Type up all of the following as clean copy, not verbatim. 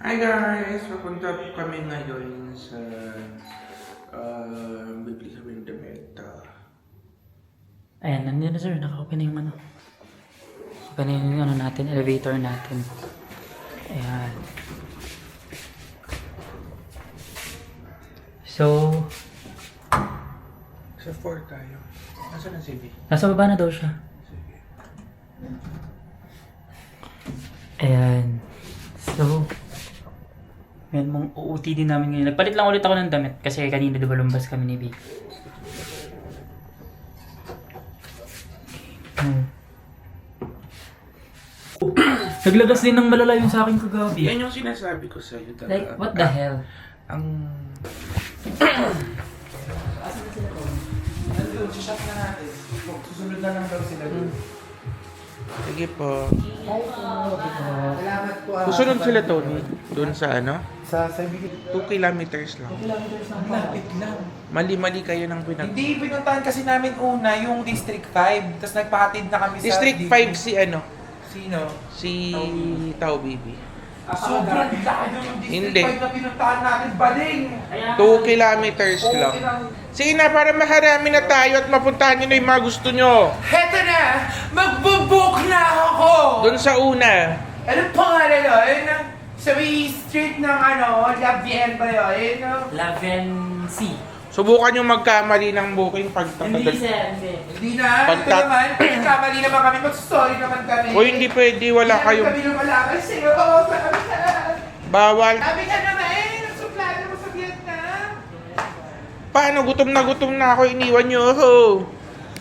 Hi guys! Papunta po kami ngayon sa bibili kami ng damit. Ayan, nandun na sir. Naka-open na yung ano. Open na yung ano natin, elevator natin. Ayan. So, Sa 4 tayo. Nasaan ang CV? nasa baba na daw siya. Sige. Ayan. So, ayan, mong uuti din namin ngayon. Nagpalit lang ulit ako ng damit kasi kanina diba lumbas kami ni B. Naglagas din ng malala yung sa akin kagabi. Yan yung sinasabi ko sa'yo talaga. Like, what the hell? Ang... Shop na natin. Susunod na lang daw sila dun. Sige po. Salamat po. Susunod sila, Tony. Doon sa ano? Sa 2 kilometers lang. Lapit lang. Mali-mali kayo ng pinag... Hindi, pinuntahan kasi namin una yung District 5. Tapos nagpahatid na kami sa... District 5 si ano? Sino? Si Tao Bibi. Sobrang laki yung Hindi. District 5 na pinuntahan natin. Baling! 2 kilometers lang. Sige na, para makarami na tayo at mapuntahan nyo na yung mga gusto nyo. Heto na! Magbubook na ako! Doon sa una. Anong pangalan yun? Ayun ang sa may street ng ano, Labien ba yun? Ayun ang... Laven C. Subukan nyo magkamali ng booking pagtatagal. Hindi. Hindi na. Ito naman. Kamali naman kami. Mag-sorry naman kami. O hindi pwede, wala Hindi kayong... kami lumalakas sa'yo. Oo, sabi na. Bawal. Sabi ka naman eh. Nagsuplado mo sa Vietnam. Paano? Gutom na ako. Iniwan nyo ako.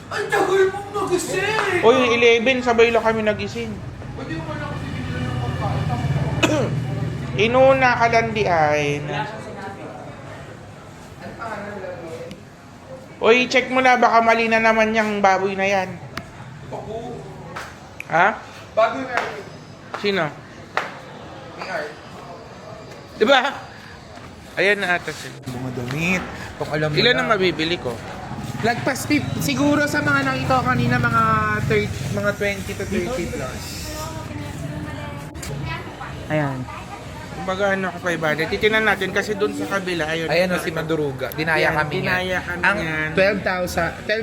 Ang tagal mong nagising. O yung 11, sabay lang kami nagising. Pwede mo lang kasi bigyan ng pagkain. Inuna kalandian. Oy, check mo na, baka mali na naman yung baboy na yan. Oo. Ha? Bago na rin. Sino? May art. Diba? Ayan na ata sila. Mga damit. Kung alam mo Ilan na. ang mabibili ko? Lagpas 50. Siguro sa mga nakita ko kanina, mga 30, mga 20 to 30 plus. Ayan. Kumbaga ano ako 500. Titinan natin kasi doon sa kabila. Ayun. Ayan o si Maduruga. Dinaya Yan, kami dinaya yan. kami Ang yan. 12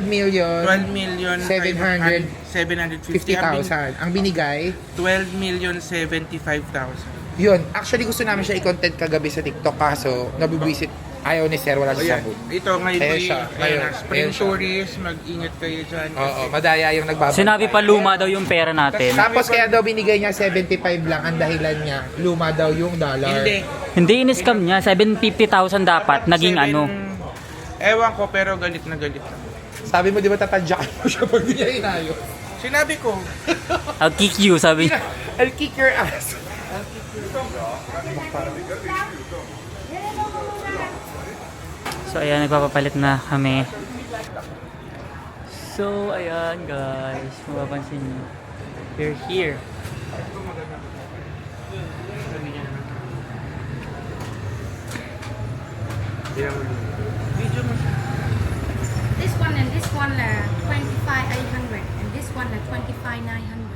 million 12 million 750,000. Ang binigay, 12 million 75,000. yun. Actually gusto namin siya i-content kagabi sa TikTok kaso nabibwisit. Ayaw ni Sir, wala O siya yan. sa boot. Ito ngayon Ayan po siya. yung Ngayon. spring Ayan siya. tourist. Mag-ingat kayo dyan. Oo, madaya yung nagbabalik. Sinabi pa luma daw yung pera natin. Tapos kaya daw binigay niya 75 lang ang dahilan niya. Luma daw yung dollar. Hindi. Hindi in-scam niya. 750,000 dapat. Naging ano. Ewan ko pero galit na galit na. Sabi mo di ba tatadyakan mo siya pag di niya inayo? Sinabi ko. I'll kick you, sabi niya. I'll kick your ass. So ayan, nagpapapalit na kami. So ayan guys, mapapansin niyo. We're here. Video mo siya. This one and this one 25,800 and this one 25,900.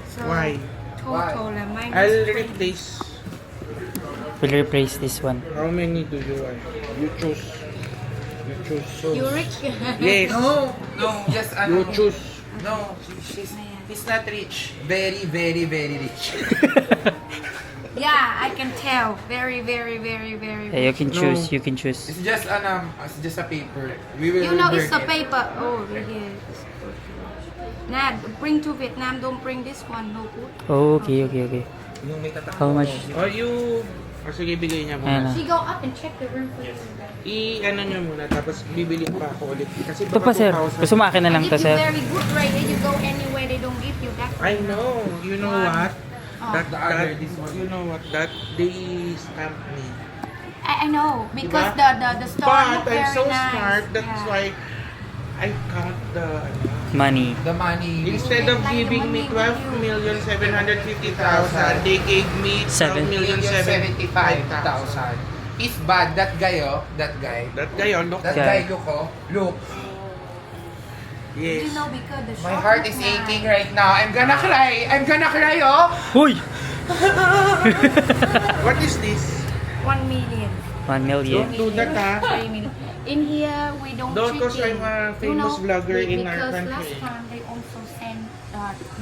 So Why? total minus I'll 20. replace. We'll replace this one. How many do you want? You choose. You choose. You rich? Yes. No, just You choose. No, he's not rich. Very, very, very rich. Yeah, I can tell. Very, very, very, very Yeah, you rich. can choose, you can choose. It's just it's just a paper. We will You know burn it's the it. paper. Oh, yes. Nah, bring to Vietnam. Don't bring this one. No good. Oh, okay. Yung may tatak. How much? Oh, you... Oh, sige, bigay niya Ayan muna. na. She go up and check the room for you. I-ano niyo muna, tapos bibili pa ako ulit. Kasi Ito pa sir. 2,000. Gusto mo akin na lang Give to you sir. very good rate. If you go anywhere, they don't give you that. I know. You know what? Oh. You know what? That they scammed me. I know because Diba? the store But look I'm very so nice. smart. That's Yeah. why I count the... Money. The money. Instead of giving me 12,750,000, they gave me 75,000. Is bad. That guy, oh. That guy. That guy, oh, look. That Okay. guy, look, oh. Look. Yes. You know, because the My shop heart is nice. aching right now. I'm gonna cry. I'm gonna cry, oh. Huy! What is this? 1 million. 1 million. Don't do that, ha? 3 million. In here, we don't Don't, treat 'cause I'm a it. famous vlogger in our Because country. last time they also send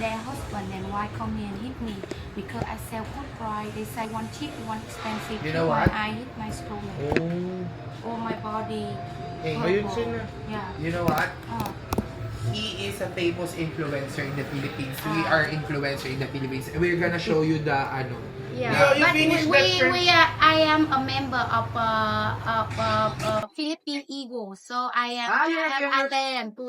their husband and wife come here and hit me because I sell good price. They say one cheap, one expensive. You know what? I hit my stomach Oh. or my body. Hey, Ayun hurt. sila. Yeah. You know what? Uh, He is a famous influencer in the Philippines. We are influencer in the Philippines. We're gonna show you the ano. yeah. You But finished that trend? I am a member of Philippine Eagle, so I am yeah. attend to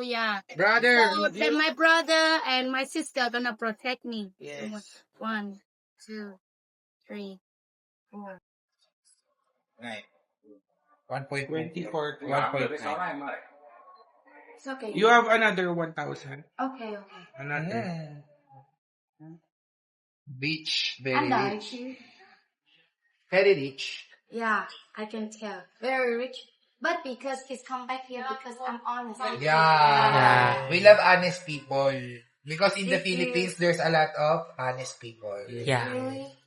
Brother, So then my brother and my sister gonna protect me. Yes. 1, 2, 3, 4. Right. 1.4. 24. 1.9. It's okay. You have another 1,000. Okay. Another. Rich, very And rich. Very rich. yeah, I can tell. Very rich. But because he's come back here because I'm honest. Yeah. We love honest people. Because in the Philippines, there's a lot of honest people. Yeah.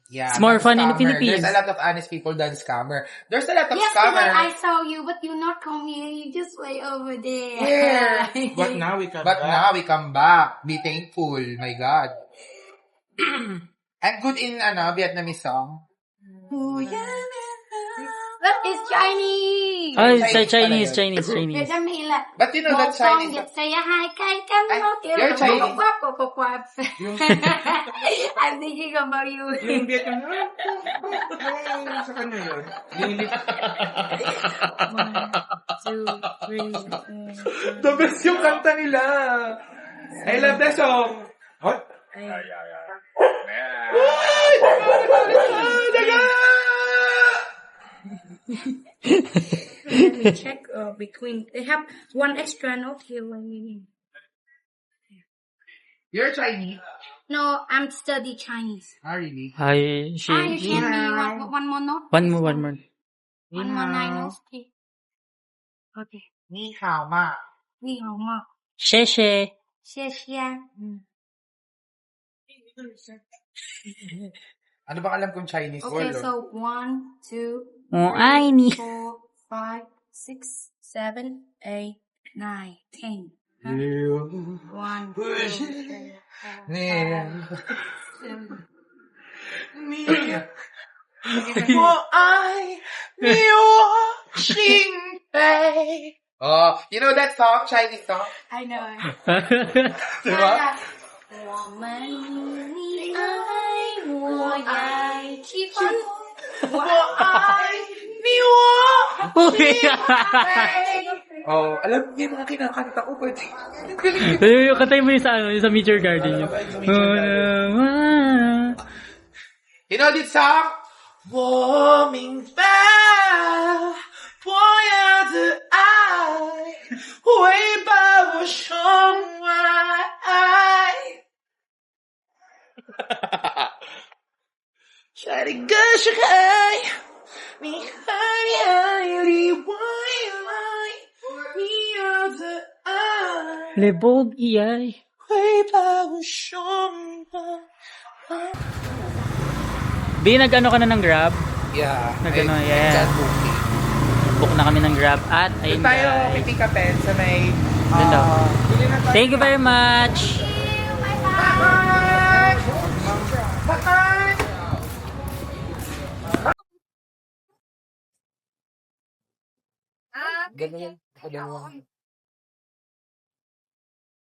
Yeah. It's more than fun in the scammer. Philippines. There's a lot of honest people than scammer. There's a lot of Yesterday scammer. I saw you, but you not come here. You just way over there. Where? But now we come But back. now we come back. Be thankful. My God. I'm good in Vietnamese song. That is Chinese. Oh, it's Chinese Chinese. Việt Nam thì là But you know một that con Chinese. vịt xì hai cây cánh Ay, nó kêu you're là Chinese. quack. I'm thinking about you. Yung Vietnam, sa kanya yun. Lilip. 1, 2, 3, 4, 5. The best yung kanta nila. I love that song. What? Let me check between. They have one extra note here. You're Chinese. No, I'm study Chinese. Ah, really? Hi, You she. send me one more note. One more. One more nine notes, please. Okay. 你好嘛？你好吗？谢谢。谢谢。 Ano ba alam kong Chinese Okay, word? so 1, 2, 我爱你。 4, 5, 6, 7, 8, 9, 10. 1, 2, 3, 4, 5, 6, 7. 我爱你，我心悲。Oh, you know that song, Chinese song? I know. Diba? 我们你爱我爱气氛，我爱你我。 Oh, alam niyo yung mga kinakanta ko, pwede. Katay mo yung sa, yung sa Meteor Garden yun. You know this song? 我明白我要的爱会把我宠爱。在这个世界，你还要离我而来，你要的爱 Lebog iyay. 会把我宠爱。 Bi, nag-ano ka na ng Grab? Yeah. Nag-ano, I yeah. got booking. Book na kami ng Grab at ayun Doon tayo guys. pipick upin sa may... Doon daw. Thank you very much. Bye! Bye!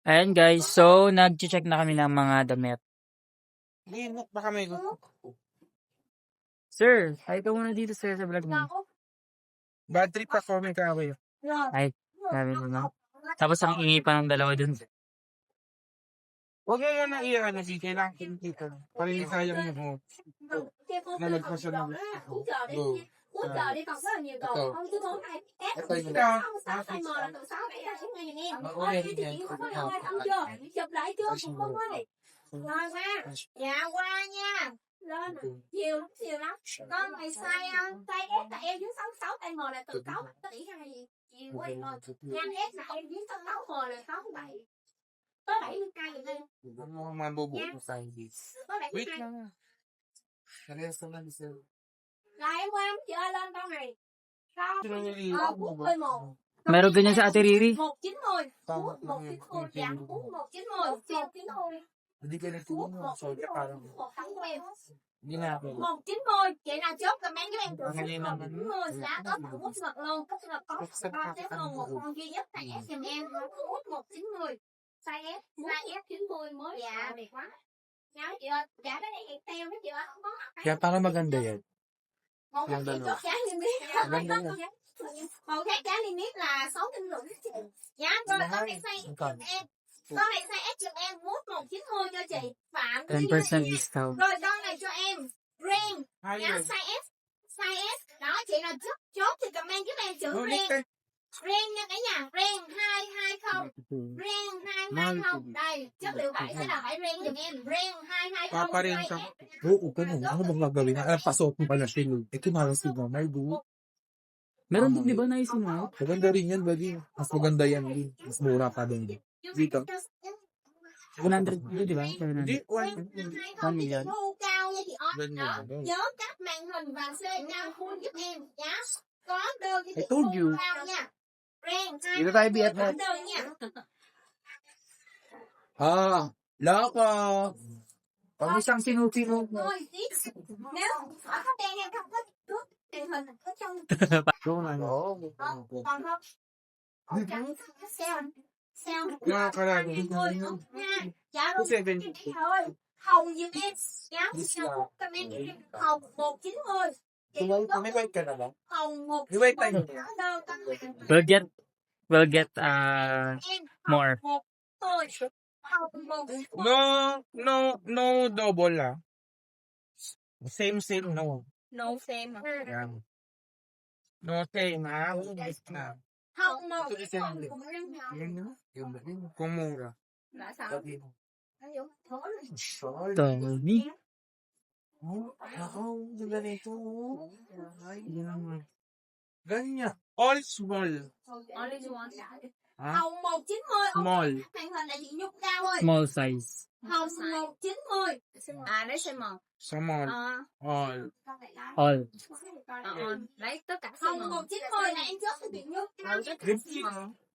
Ayan guys, so nag-check na kami ng mga damit. Baka may gusto. Sir, ay ka muna dito sir sa vlog mo. Bad trip ako, may kaway. Ay, sabi mo na. Tapos ang ingi pa ng dalawa dun. Huwag mo muna iyan na sige lang. Palilisayang mo. Nalagpasan ng go. Hỗ trợ đi còn rất là nhiều đồ không chứ không ai ép Ito yung không 6 tay mờ là từ 6 7 ra xuống ngay giùm em thôi cái chị không có đâu ai không chưa chụp lại chưa cũng không có này rồi qua dạ qua nha lên chiều lắm con mày sai không tay ép là em dưới 6 tay mờ là từ 6 tới 7 ra gì chiều quá rồi nhanh ép là em dưới 6 mờ là 6 7 Tới 70k Việt Nam. Mukhang mabubuo Nha. sa English. Tới 70k. Wait lang. Parehas naman sir. Là em qua em chơi lên con này. Con. Truly. Phút 11. Meron ganyan sa Ate Riri. 190. Phút 190. Dạ, phút 190. 190. Hindi ka na Phút tinanong. So, parang 190. hindi na ako. 190. Chị nào chốt comment giúp em từ Ang phút galing naman. 190 đã có thử quốc vật luôn. Có thực có xếp luôn một con duy nhất tại S giùm em. Phút 190. Size S. Size S90 mới. Dạ, đẹp quá. Nhớ chị ơi. Trả cái này hàng teo đó chị ơi. Không có mặt. Kaya parang maganda yan. Một Yung chị dalawa. chốt giá niêm yết. Maganda yan. Một cái giá niêm yết là 650. Dạ, rồi con này size S giùm em. Con này size S giùm em. Mút 190 cho chị. Phạm. 10% discount. Rồi con này cho em. Ren. Hi, Nhá, size S. Size S. Đó, chị nào chốt thì comment giúp em chữ Ulit Ren. Ren nha cả nhà. Ren 220. Ren 220. Đây, chất liệu vải sẽ là vải ren giùm em. Ren 220. Papa rin siya. Oo, ganun. Ano bang gagawin? Pasok mo pala sila. Ito na si Mama. Meron din, di ba, naisunod? Maganda rin yan, buddy. Mas maganda yan. Mas mura pa din. Dito. 100, di ba? 700. Hindi, 1 million. Thu cao nha chị Ơi. Ganyan. Đó, nhớ cắt màn hình và xe cao full giúp em nhá. Có đơn cho chị I told thu you. cao nha. Ren Dito tayo, BFF. có đơn nha. Loko. Pag isang sinusunod mo. Thôi tiếp. Nếu có đen em không có trước màn hình có trong Oo. còn không. Còn chẳng có sao. Sao? Nakakarami. Thôi không nha. Dạ rồi. 270. Thôi. Hồng giùm em. Giá sao? Comment giúp em. Hồng 190. Chị có May wait ka na ba? Hồng 190. May wait tayo. Có đơn con này. We'll get Em more. một thôi. Hồng một. No double ah. Same, no. No xem mà. Yan. No same ha. Na. Hồng một. Kung mura. Là sao? Tommy. Ako, ganito. Ganyan. All small. Ha? Hồng 190. Small. Màn hình là chị Nhung cao ơi. Small size. Hồng 190. À đấy size 1. Small. All. All. Đấy tất cả size Hồng 1. 190 là em chốt cho chị Nhung cao.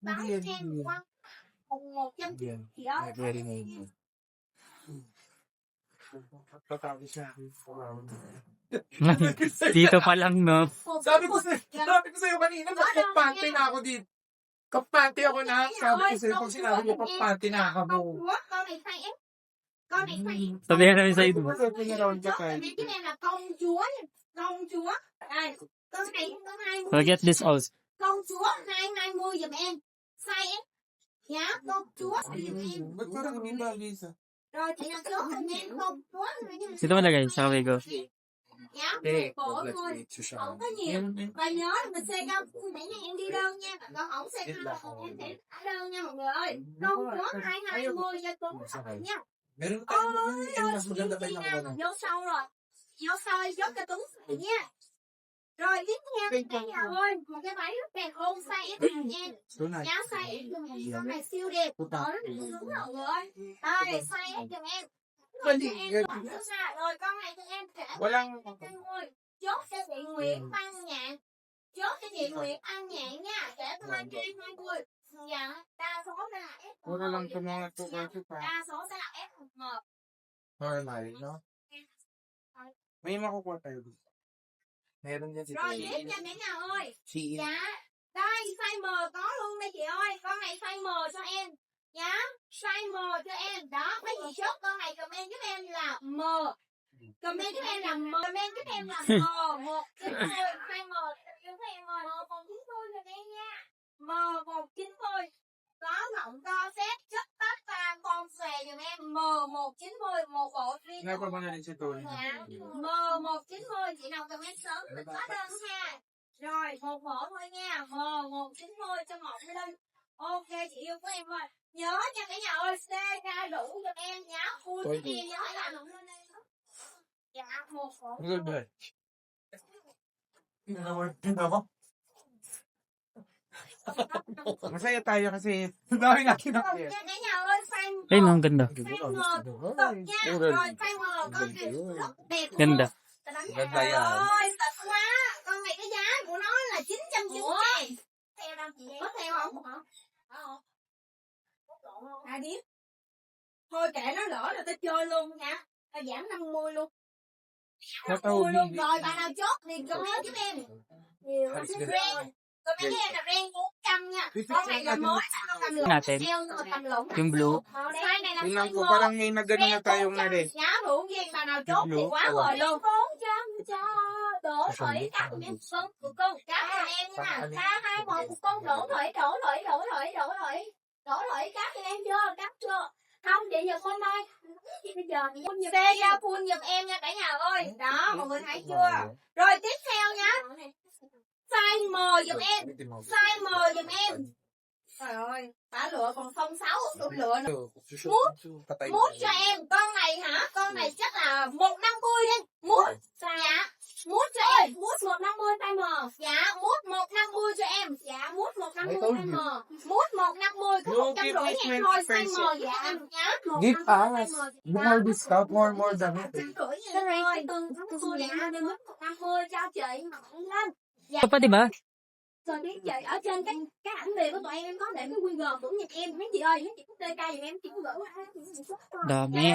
Báo cho em qua. Hồng 100 chị ơi. Very nice. Dito pa lang, no? Sabi ko sa'yo kanina, kapante na ako dito. Kapante ako na. Sabi ko sa'yo, pag sinabi mo, kapante na ako. Con này size S. Con này size S. Sabihan namin sa ido. Chốt cái này là công chúa nha. Công chúa. Đây. Con này con 20. We'll get this also. Công chúa 220 giùm em. Size S. Dạ, công chúa giùm em. Ba't parang may bagay sa... Rồi chị nào chốt giùm em công chúa. Dito mo lagay sa Kawego. Dạ, cổ thôi. Không có nhiều. Và nhớ là mình xe cao nãy nay em đi đơn nha. Còn không xe cao em sẽ trả đơn nha mọi người ơi. Công chúa 220 cho cô nha. Meron tayong Ôi yung mas maganda pa yung ako. vô sau rồi. Vô sau chốt cho Tuấn nha. Rồi tiếp theo cả nhà ơi, một cái váy rất đẹp ôm size S nha. So nice. Giá size S giùm em, con này siêu đẹp. Ở rất là sướng mọi người ơi. Đây, size S giùm em. Rồi cho em bỏ số xa. Rồi con này cho em trả. Walang... Ôi, chốt cho chị Nguyễn Văn Nhạn. Chốt cho chị Nguyễn Văn Nhạn nha. Để tôi anh em 20. Dạ, đa số sẽ là S. Wala lang sa mga kasi pa. Đa số sẽ là S1. Normal, no? May makukuha tayo dito. Meron yan si Rồi tiếp cho mấy nhà ơi. Shein. Dạ. Đây size M có luôn đây chị ơi. Con này size M cho em. Dạ. Size M cho em. Đó. Mấy chị chốt con này comment giúp em là M. Comment giúp em là M. Comment giúp em là M. Một chín thôi. Size M. Giúp em rồi. M 190 cho em nha. M 190. Có rộng to phép chất tất và con xòe giùm em. M 190. Một bộ riêng. Nga pa ba na rin si Tony? Dạ. M190 chị nào comment sớm mình có đơn ha. Rồi, một bộ thôi nha. M190 cho một cái đơn. Ok chị yêu của em ơi. Nhớ nha cả nhà ơi, xe ra đủ giùm em nhá. Full cái kia nhớ là đủ lên đây. Dạ, một bộ. Good day. Masaya tayo kasi dami natin Cột nha cả nhà ơi, fan Ayun, ang ganda. fan một cột nha. Rồi fan một con này rất đẹp luôn. Ganda. Ganda yan. Ôi, thật quá. Con này cái giá của nó là 990 ngàn. Theo đâu chị? Có theo không? Ai biết? Thôi kệ nó lỡ là tao chơi luôn nha. Tao giảm 50 luôn. Sao 50 tao luôn. Rồi bạn nào chốt thì comment giúp em. Nhiều ren. Còn mấy cái em là ren 400 nha. Con này là mới sao tầm lộn. Natin. Theo tầm lộn. Yung blue. Size này là Tingnan size ko, 1. parang may nagano na tayong na rin. Giá đủ riêng bà nào chốt thì quá rồi luôn. 400 cho đổ thủy cắt miếng phân của con cắt cho em nha. 3, 2, 1 của con đổ thủy cắt cho em chưa? Cắt chưa? Không chị giùm con thôi. Bây giờ xe ra full giùm em nha cả nhà ơi. Đó mọi người thấy chưa? Rồi tiếp theo nhá. Size M giùm em. Size M giùm em. Trời ơi, bà lựa còn không 6 tôi lựa nữa. Mút cho em, con này hả? Con này chắc là 150 đi. Mút, dạ. Mút cho em, mút 150 tay M. Dạ, mút 150 cho em. Dạ, mút 150 tay M. Mút 150 có 150 ngàn thôi, size M dạ em nhá. Give us more discount, more than it. 150 ngàn thôi, từng xu đẹp đi mút 150 cho chị mỏng lên. Dạ. Ito pa, di ba? Rồi biết chị ở trên cái ảnh về của tụi em có để cái QR của Nhật em mấy chị ơi, mấy chị TK giùm em chị gửi qua. Dami.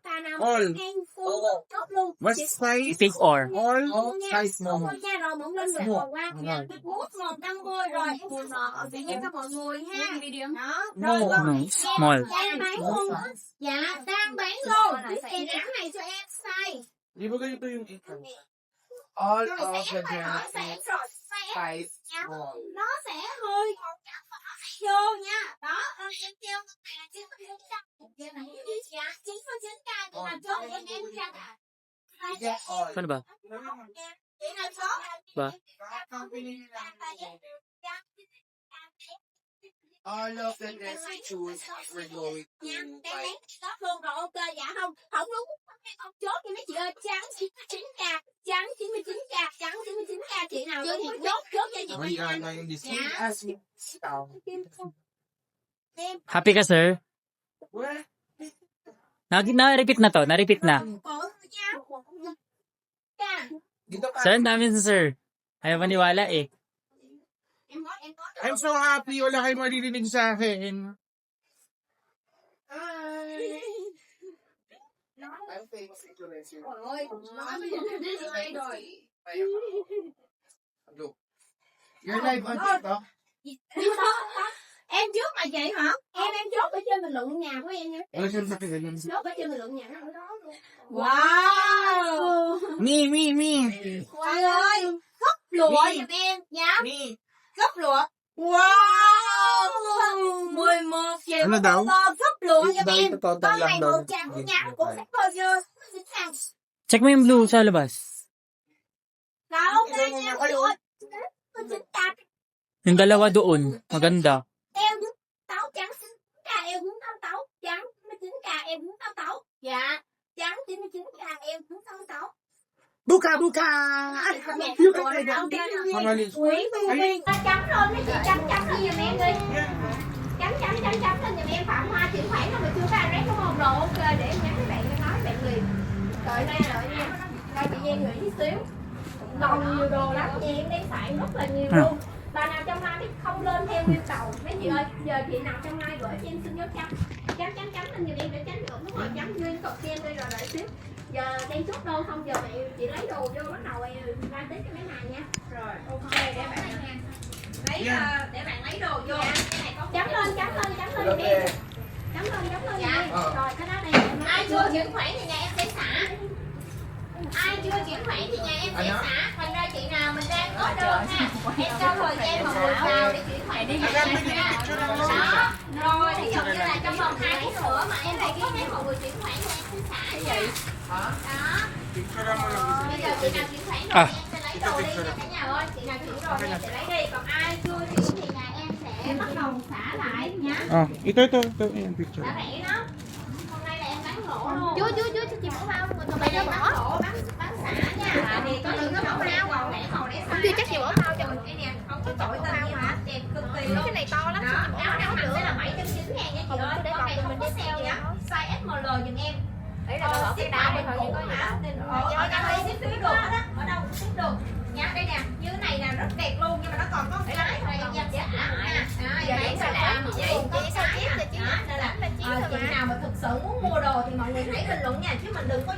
Ta nào All. em full chốt luôn. What size? Pick or. All size small. Thôi nha, rồi mượn lên rồi qua nha. Mút 150 rồi. Tự nhiên cho mọi người ha. Đó. Rồi No, small. đang bán luôn. Dạ, đang bán luôn. Cái áo này cho em size. Di ba ganito yung all Rồi of sẽ the phải hỏi brands sẽ rồi sẽ size small. nó sẽ hơi vô nha. Đó, em treo cái này 9,9k. Dạ, 9,9k thì là chốt em ra cả. Paano ba? Chị nào chốt? Ba? All of the dress shoes we're going Nha, to đang buy. bán chốt luôn rồi, ok dạ không? Không đúng. Không chốt thì mấy chị ơi, trắng 99k, trắng 99k, trắng 99k, chị nào chốt thì chốt cho chị. Ayan na yung discount as discount. Happy ka, sir? What? Na-repeat na to. Na-repeat na. Dito ka. Sir, ang dami sa sir. Ayaw maniwala eh. I'm so happy. Wala kayong maririnig sa akin. I'm famous influencer. Look. You're live on TikTok? Em trước mà chị hả? Em chốt ở trên bình luận nhà của em nha. Ano siya sa akin? Chốt ở trên bình luận nhà nó ở đó luôn. Wow. Me. Trời ơi, gấp lụa giùm em nha. Me. Gấp lụa. Wow. 11 triệu. Ano daw? Gấp lụa giùm em. Total Con lang này daw. màu trắng nhãn của khách bao nhiêu? Check mo yung blue sa labas. Rồi ok nha. Lụa. Chính ta. Yung dalawa doon. Maganda. Em muốn táo trắng 9k em muốn táo trắng 9k em muốn táo. Dạ. Trắng 99k em muốn táo. Buka! Nguyễn chấm lên mấy chị chấm lên giùm em đi. Chấm lên giùm em Phạm Hoa chuyển khoản đâu mà chưa có address đúng không? Rồi ok để em nhắn với bạn em nói bạn liền. Rồi đây rồi nha. Đây chị Giang gửi chút xíu. Còn nhiều đồ lắm chị em đang xài rất là nhiều luôn. Bà nào trong live không lên theo yêu cầu mấy chị ơi, giờ chị nào trong live gửi cho em xin dấu chấm lên giùm em để tránh được đúng rồi, chấm nguyên cột kem đây rồi đợi xíu. Giờ đang chốt đâu không giờ mẹ chị lấy đồ vô bắt đầu ra tới cái máy này nha. Rồi ok để bạn lấy để bạn lấy đồ vô. Chấm lên giùm em. Chấm lên dạ. Rồi cái đó đây. Ai chưa chuyển khoản thì nhà em sẽ xả. Thành ra chị nào mình đang có đơn ha, em cho thời gian mà người vào để chuyển khoản đi nha. Đó, rồi ví dụ như là trong vòng 2 phút nữa mà em phải ghi hết mọi người chuyển khoản thì em sẽ xả cái gì. Đó. Bây giờ chị nào chuyển khoản rồi em sẽ lấy đồ đi nha cả nhà ơi. Chị nào chuyển rồi thì em sẽ lấy đi, còn ai chưa chuyển thì nhà em sẽ bắt đầu xả lại nhá. Ito. Ayan, picture. Xả rẻ đó. Hôm nay là em bán lỗ luôn. Chú chị bỏ bao rồi tụi bay bán lỗ bán xả nha. Thì có những cái mẫu nào còn lẻ màu lẻ size. Chưa chắc chị bỏ bao cho mình cái nè, không có tội tình gì mà. cái sale nhá, size SML giùm em. Đấy là tao bỏ cái đá đây thôi chứ có gì đâu. Ở đây ship được hết á, ở đâu cũng ship được. Nha, đây nè, như cái này nè rất đẹp luôn nhưng mà nó còn có một cái này em dành sẵn nha. Giờ em sẽ làm gì vậy? Chị sao chip cho chị nên là là chip thôi chị mà. nào mà thực sự muốn mua đồ thì mọi người hãy bình luận nha, chứ mình đừng có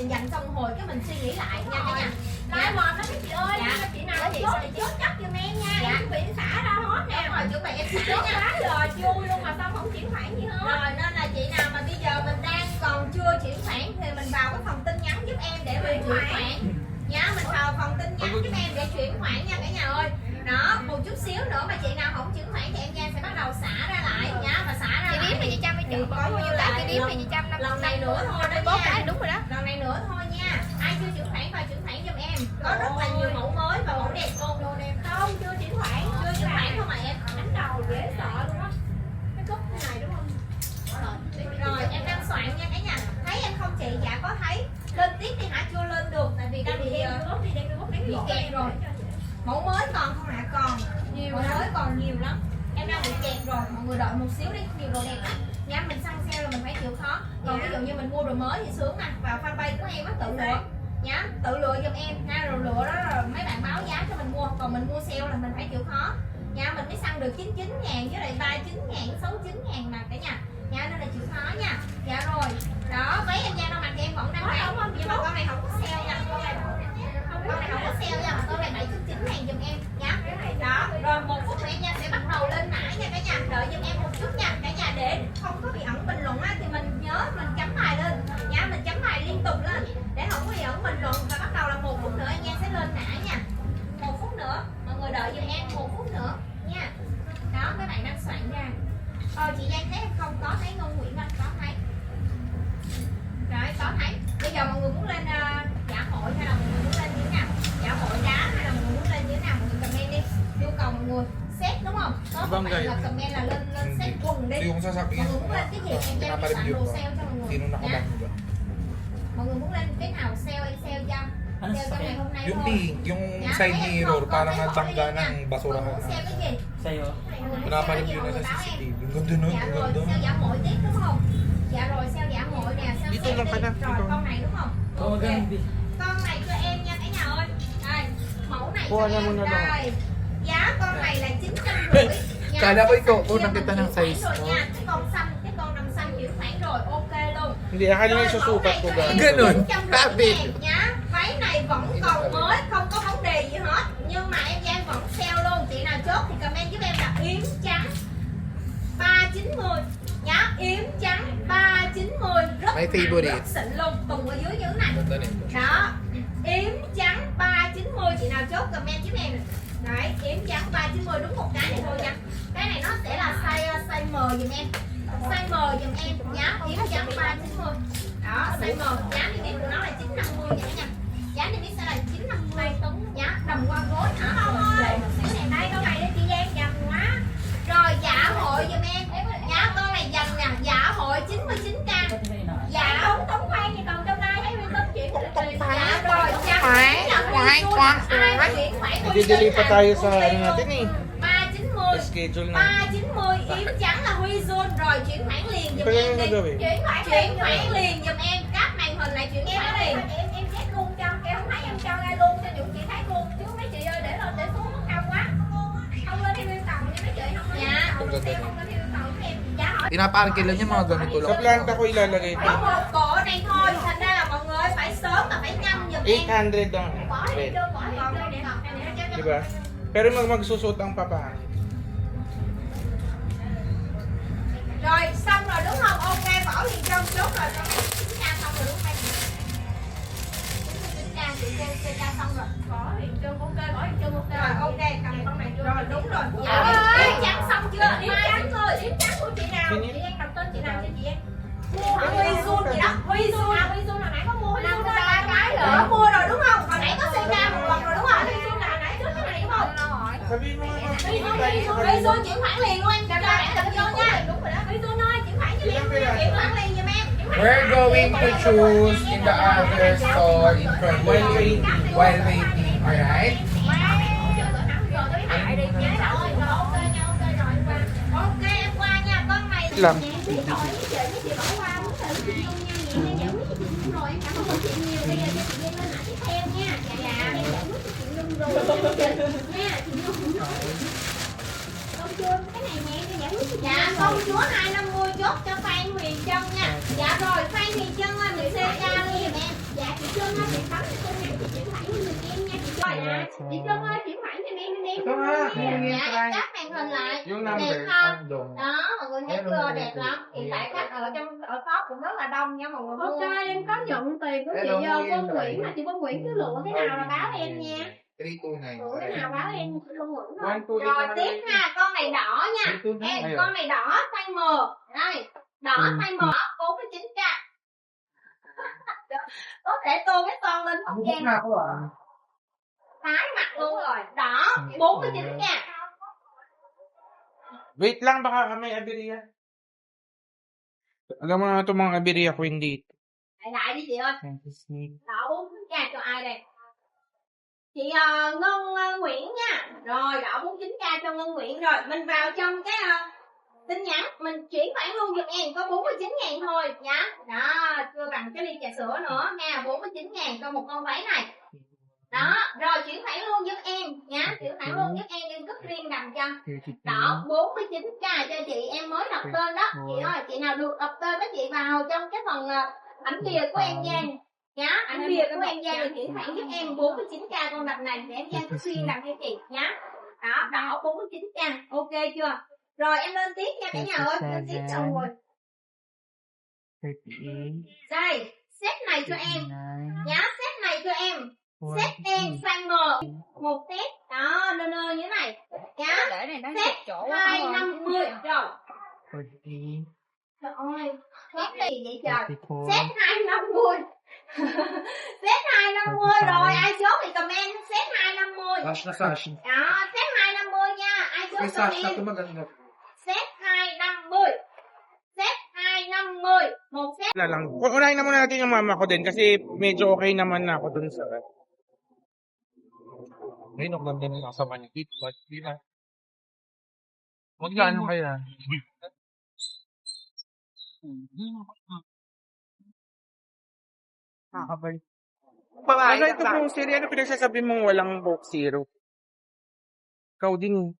dành xong hồi cái mình suy nghĩ lại nha cả nhà. Nói một đó chị ơi, chị nào chốt chắc giùm em nha, chuẩn bị xả ra hết nè. Đúng rồi, chuẩn bị em xả nha. Rồi chui luôn mà sao không chuyển khoản gì hết. Rồi nên là chị nào mà bây giờ mình đang còn chưa chuyển khoản thì mình vào cái phòng tin nhắn giúp em để mình chuyển khoản. Nhá, mình vào phòng tin nhắn giúp em để chuyển khoản nha cả nhà ơi. Đó, một chút xíu nữa mà chị nào không chuyển khoản thì em Giang sẽ bắt đầu xả ra lại nhá, và xả ra Chị lại. điếm thì chị Trâm mới chịu, bao nhiêu lại chị điếm thì chị Trâm lần này nữa thôi đó bố nha. cái đúng rồi đó. Lần này nữa thôi nha. Ai chưa chuyển khoản vào chuyển khoản giùm em. Có rất là nhiều mẫu mới và mẫu đẹp luôn. Đồ đẹp không? Chưa chuyển khoản. Chưa chuyển khoản không mà em. Đánh đầu dễ sợ luôn á. Cái cúp thế này đúng không? Rồi em đang soạn nha cả nhà. Thấy em không chị? Dạ có thấy. Lên tiếp đi hả? Chưa lên được tại vì đang bị kẹt rồi. Mẫu mới còn không hả? Còn nhiều, mẫu mới còn nhiều lắm. Em đang bị kẹt rồi, mọi người đợi một xíu đi, nhiều đồ đẹp lắm. Nha, mình săn sale là mình phải chịu khó. Còn ví dụ như mình mua đồ mới thì sướng nè, vào fanpage của em á tự lựa. Nhá, tự lựa giùm em ha, rồi lựa đó rồi mấy bạn báo giá cho mình mua. Còn mình mua sale là mình phải chịu khó. Nha, mình mới săn được 99.000 với lại 39.000, 69.000 mà cả nhà. Nha, nên là chịu khó nha. Dạ rồi. Đó, váy em Giang đâu mặc cho em vẫn đang bán. Nhưng mà con này không có sale nha. Con này không có sale nha, con này 79.000 giùm em nhá. Đó, rồi 1 phút nữa em Giang sẽ bắt đầu lên mã nha cả nhà. Đợi giùm em một chút nha cả nhà, để không có bị ẩn bình luận á thì mình nhớ mình chấm bài lên nha, mình chấm bài liên tục lên để không có bị ẩn bình luận. Và bắt đầu là 1 phút nữa em Giang sẽ lên mã nha. 1 phút nữa, mọi người đợi giùm em 1 phút nữa nha. Đó, các bạn đang soạn ra. Chị Giang thấy em không có thấy Ngân Nguyễn Anh có thấy. Rồi, có thấy. Bây giờ mọi người muốn lên giả hội hay là mọi người muốn lên như thế nào? Giả hội đá hay là mọi người muốn lên như thế nào? Mọi người comment đi. Yêu cầu mọi người set đúng không? Có một bạn là comment là lên set quần đi. Hindi ko sasabihin. Mọi người muốn lên cái gì em Giang soạn đồ sale cho mọi người. Sino Nha. nakabang ba? Mọi người muốn lên cái nào sale em sale cho. Ano Sale cho sa ngày hôm nay Yung thôi. P, yung side mirror, parang natangga ng basurahan. Muốn sale cái gì? Sa'yo? Pinapalim yun na sa CCTV. Ang ganda nun, Dạ ang rồi, ganda. sale giả hội tiếp đúng không? Dạ rồi, sale giả hội nè, sale Dito set lang đi. pala, Rồi, dito. con này đúng không? Oo, Ok. ganun din. Con này cho em nha cả nhà ơi. Đây, mẫu này Kuha cho niya em. muna lang. Đây. Giá con này là 950. Nha. Kala ko ikaw, Chưa unang mình kita ng chuyển khoản size rồi mo. nha. Cái con xanh, cái con đầm xanh chuyển khoản rồi, ok luôn. Hindi, akala niya susukat ko gano'n. Ganun. 950 Habit. ngàn nhá. Váy này vẫn còn mới, không có vấn đề gì hết. Nhưng mà em Giang vẫn sale luôn. Chị nào chốt thì comment giúp em là yếm trắng 390 nhá, yếm trắng 390 rất My nặng, favorite. rất xịn luôn. Tùng ở dưới như thế này. Ganda nito. Đó, yếm trắng 390, chị nào chốt comment giúp em. Đấy, yếm trắng 390 đúng một cái này thôi nha. Cái này nó sẽ là size M giùm em. Size M giùm em nhá, yếm trắng 390. Đó, size M, giá niêm yết của nó là 950 vậy nha. Giá niêm yết sẽ là 950 nhá, đầm qua gối hả? Không ơi. Đây con này đây chị Giang dành quá. Rồi dạ hội giùm em. Nhá, con này dành nè, dạ hội 99k. Dạ không tống khoan thì còn trong đây thấy nguyên tống chuyển dạ rồi chắc Khoan, ai chuyển khoản Nagdideli pa tayo sa ano natin eh. 390 Schedule na. 390 yếm trắng là Huy Zone rồi chuyển khoản liền giùm Pwede em na đi. gawin. Chuyển khoản liền giùm em, cáp màn hình lại chuyển khoản liền. Em chết luôn cho em không thấy em cho ngay luôn cho những chị thấy luôn chứ mấy chị ơi để lên để xuống nó cao quá. Không lên theo yêu cầu nha mấy chị không lên. Dạ, không lên theo yêu cầu của em. Dạ hỏi Pinaparking lang yung mga ganito Sa lang. planta ko ilalagay ito. có một cổ này thôi, thành ra là mọi người phải sớm mà phải nhanh giùm em. 800 ang Bỏ đi red. chưa, bỏ đi chưa để học này cho Diba? Pero magsusuot ang papangit. rồi xong rồi đúng không? Ok, bỏ liền trong chốt rồi, con này 9k xong rồi đúng không em? 9k chị CK xong rồi. Bỏ liền trong ok, bỏ liền trong ok. Rồi ok, cầm con này rồi đúng rồi. Dạ ơi, trắng xong chưa? Yếm trắng rồi, yếm trắng của chị nào? Chị Em đọc tên chị nào cho chị em. Mua hả? Huy Zun gì đó? Huy Zun à? Huy Zun hồi nãy có mua Huy Zun ba cái rồi. Có mua rồi đúng không? Hồi nãy có CK một lần rồi đúng không? Huy Zun là hồi nãy trước cái này đúng không? Sabihin mo nga. Huy Zun chuyển khoản liền luôn em. Cho bạn tự vô nha. Đúng rồi đó. Huy Zun ơi, chuyển khoản cho em. Chuyển khoản liền giùm em. We're going to choose in the other store in front while waiting. Alright? Ok em qua nha, con này Lang. điện thoại với chị rồi nha. Con chưa cái này mẹ đi giải quyết. Dạ con chúa 250 chốt cho Phan Huyền Trân nha. Dạ rồi Phan Huyền Trân ơi mình CK luôn giùm em. Dạ chị Trân ơi chị tắm cho con em chị chuyển khoản cho giùm em nha chị. Rồi ạ. Chị Trân ơi chuyển khoản cho em đi. Dạ em đáp màn hình lại. Đẹp không? Đó mọi người thấy chưa, đẹp lắm. Hiện tại khách ở top cũng rất là đông nha mọi người. Ok em có nhận tiền của chị Vân Nguyễn mà chị Vân Nguyễn cứ lựa cái nào là báo em nha. Lựa cái nào báo em chị Vân Nguyễn thôi. Rồi tiếp ha, con này đỏ nha. Em con này đỏ size M. Đây, đỏ size M 49k. Có thể tô cái con lên không gian. Tái mặt luôn rồi. Đỏ 49k. Wait lang, baka may aberya. Alam mo na itong mga aberya ko hindi. Lại đi chị ơi. Đỏ 49k cho ai đây? Chị Ngân Nguyễn nha. Rồi đỏ 49k cho Ngân Nguyễn rồi. Mình vào trong cái tin nhắn mình chuyển khoản luôn giùm em có 49.000 thôi nhá. Đó, chưa bằng cái ly trà sữa nữa nha, 49.000 cho một con váy này. Đó, rồi chuyển khoản luôn giúp em nhá, chuyển khoản luôn giúp em cất riêng đầm cho. Đó, 49k cho chị, em mới đọc tên đó. Chị ơi, chị nào được đọc tên đó chị vào trong cái phần ảnh bìa của em Giang. Nhá, ảnh bìa của em Giang thì chuyển khoản giúp em 49k con đầm này để em Giang cất riêng đầm cho chị nhá. Đó, đỏ 49k, ok chưa? Rồi em lên tiếp nha cả nhà ơi, lên tiếp xong rồi. Đây, set này cho em. Nhá, set này cho em. Set em size M. Một set. Đó, nơ như thế này. Nhá. Set 250 rồi. Trời ơi, set gì vậy trời? Set 250. Set 250 rồi, ai chốt thì comment set 250. Đó, set 250 nha. Ai chốt comment. Set 250. Set 250. Một set. Wala lang. Unahin na muna natin yung mama ko din kasi medyo okay naman na ako dun sa... Ngayon, ako lang din ang kasama niya dito. But, di ba? Magkano kaya? Nakakabay. Ano ito Coke Zero? Ano pinagsasabi mong walang Coke Zero? Ikaw din.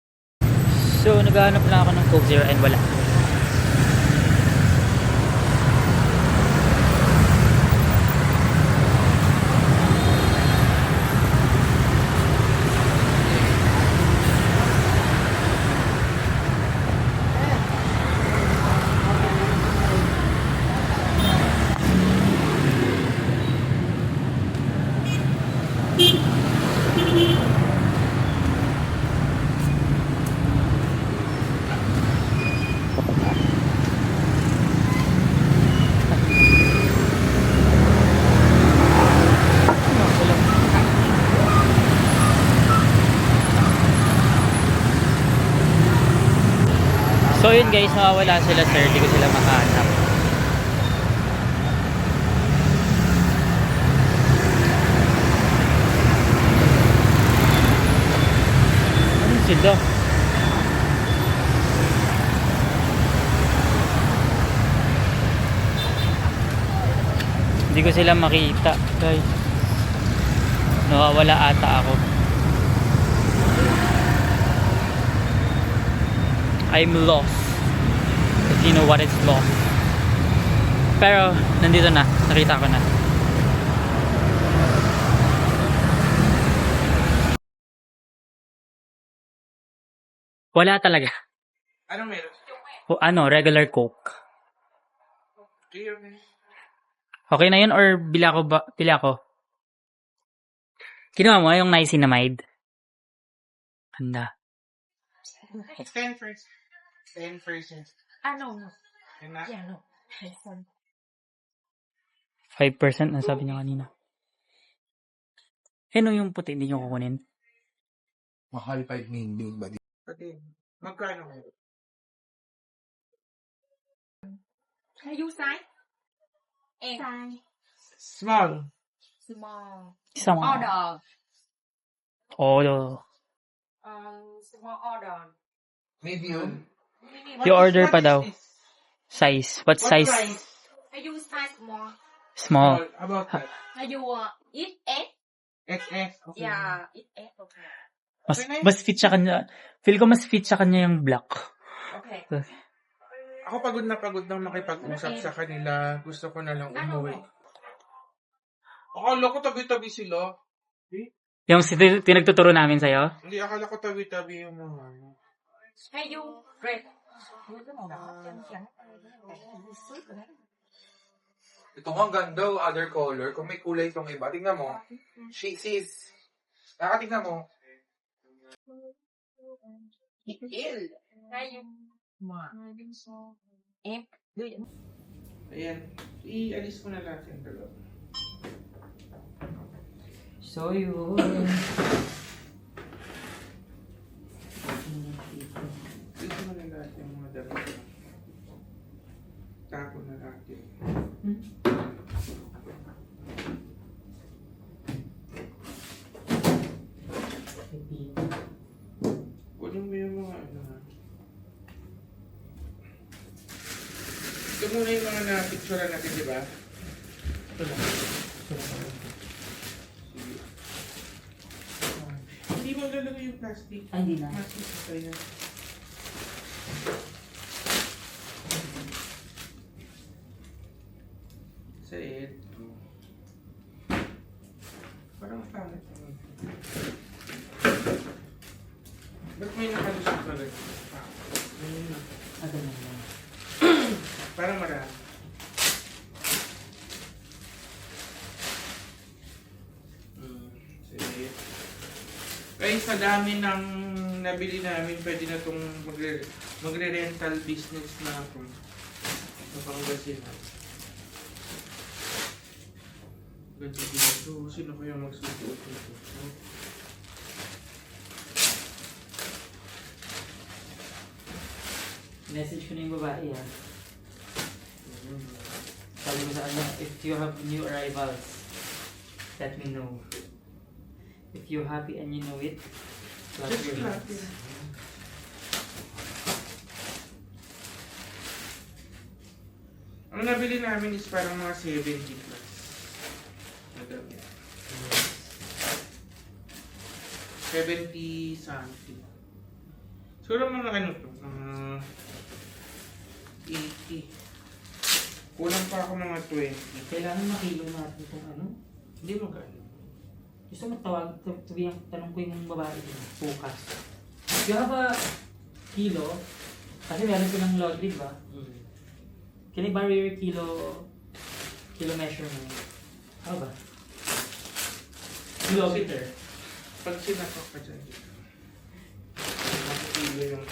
So, naghahanap lang ako ng Coke Zero and wala. So yun guys, nawawala sila sir, hindi ko sila makahanap. Ano sila? Hindi ko sila makita guys. Nawawala ata ako. I'm lost. If you know what is lost. Pero, nandito na. Nakita ko na. Wala talaga. Anong meron? Regular Coke. Okay na yun or bila ko? Kinuha mo yung niacinamide? Handa. 10 first. 10 first. Ano? Yan na. 5% ang sabi niya kanina. Ano yung puti hindi nyo kukunin? Mahal 5 million ba? Pati, magkano meron? Are you size? Small. Isang Order. Small order. Medium? You order pa daw. Size. What size? Are you size small? Small. About that. Are you XS? SS. Okay. Yeah, it eh, okay. Mas fit sa kanya. Feel ko mas fit sa kanya yung black. Okay. Ako pagod na makipag-usap sa kanila. Gusto ko na lang umuwi. Akala ko tabi-tabi sila. Yung tinagtuturo namin sa'yo? Hindi, akala ko tabi-tabi yung mga ano. Hey, you, Greg. Ito nga, ang ganda, other color. Kung may kulay itong iba, tingnan mo. Sis. Tingnan mo. Hey, you. Ayan. Ialis ko na natin dalawa. So, yun. Dito mo na natin yung mga damit. Tapo na natin. Kunin mo yung mga ano ha. Ito muna yung mga na-picture natin, di ba? Ito lang. Sige. Hindi mo lalagay yung plastic. Ay, hindi na. Plastic sa tayo. Sa ito. Parang pangit naman. Ba't may nakalusot na rin? Ganun lang. Parang marami. Sige. Guys, sa dami ng nabili namin, pwede na itong magre-rental business na ako. Sa Pangasinan. Ganda dito. Sino kaya magsusuot nito? Message ko na yung babae, ha. Sabi ko sa ano, if you have new arrivals, let me know. If you're happy and you know it, clap Just your clap, hands. yeah. Ang nabili namin is parang mga 70 plus. Madami. 70 something. Siguro mga ano to, mga 80. Kulang pa ako mga 20. Kailangan makilo natin kung ano. Hindi mo gano'n. Gusto mo sabihin, tanong ko yung babae din, focus. If you have a kilo, kasi meron ko ng log, di ba? Can I borrow your kilo measurement? Ano ba? Kilometer. Pag sinakak ka dyan dito. Nakakilo yung...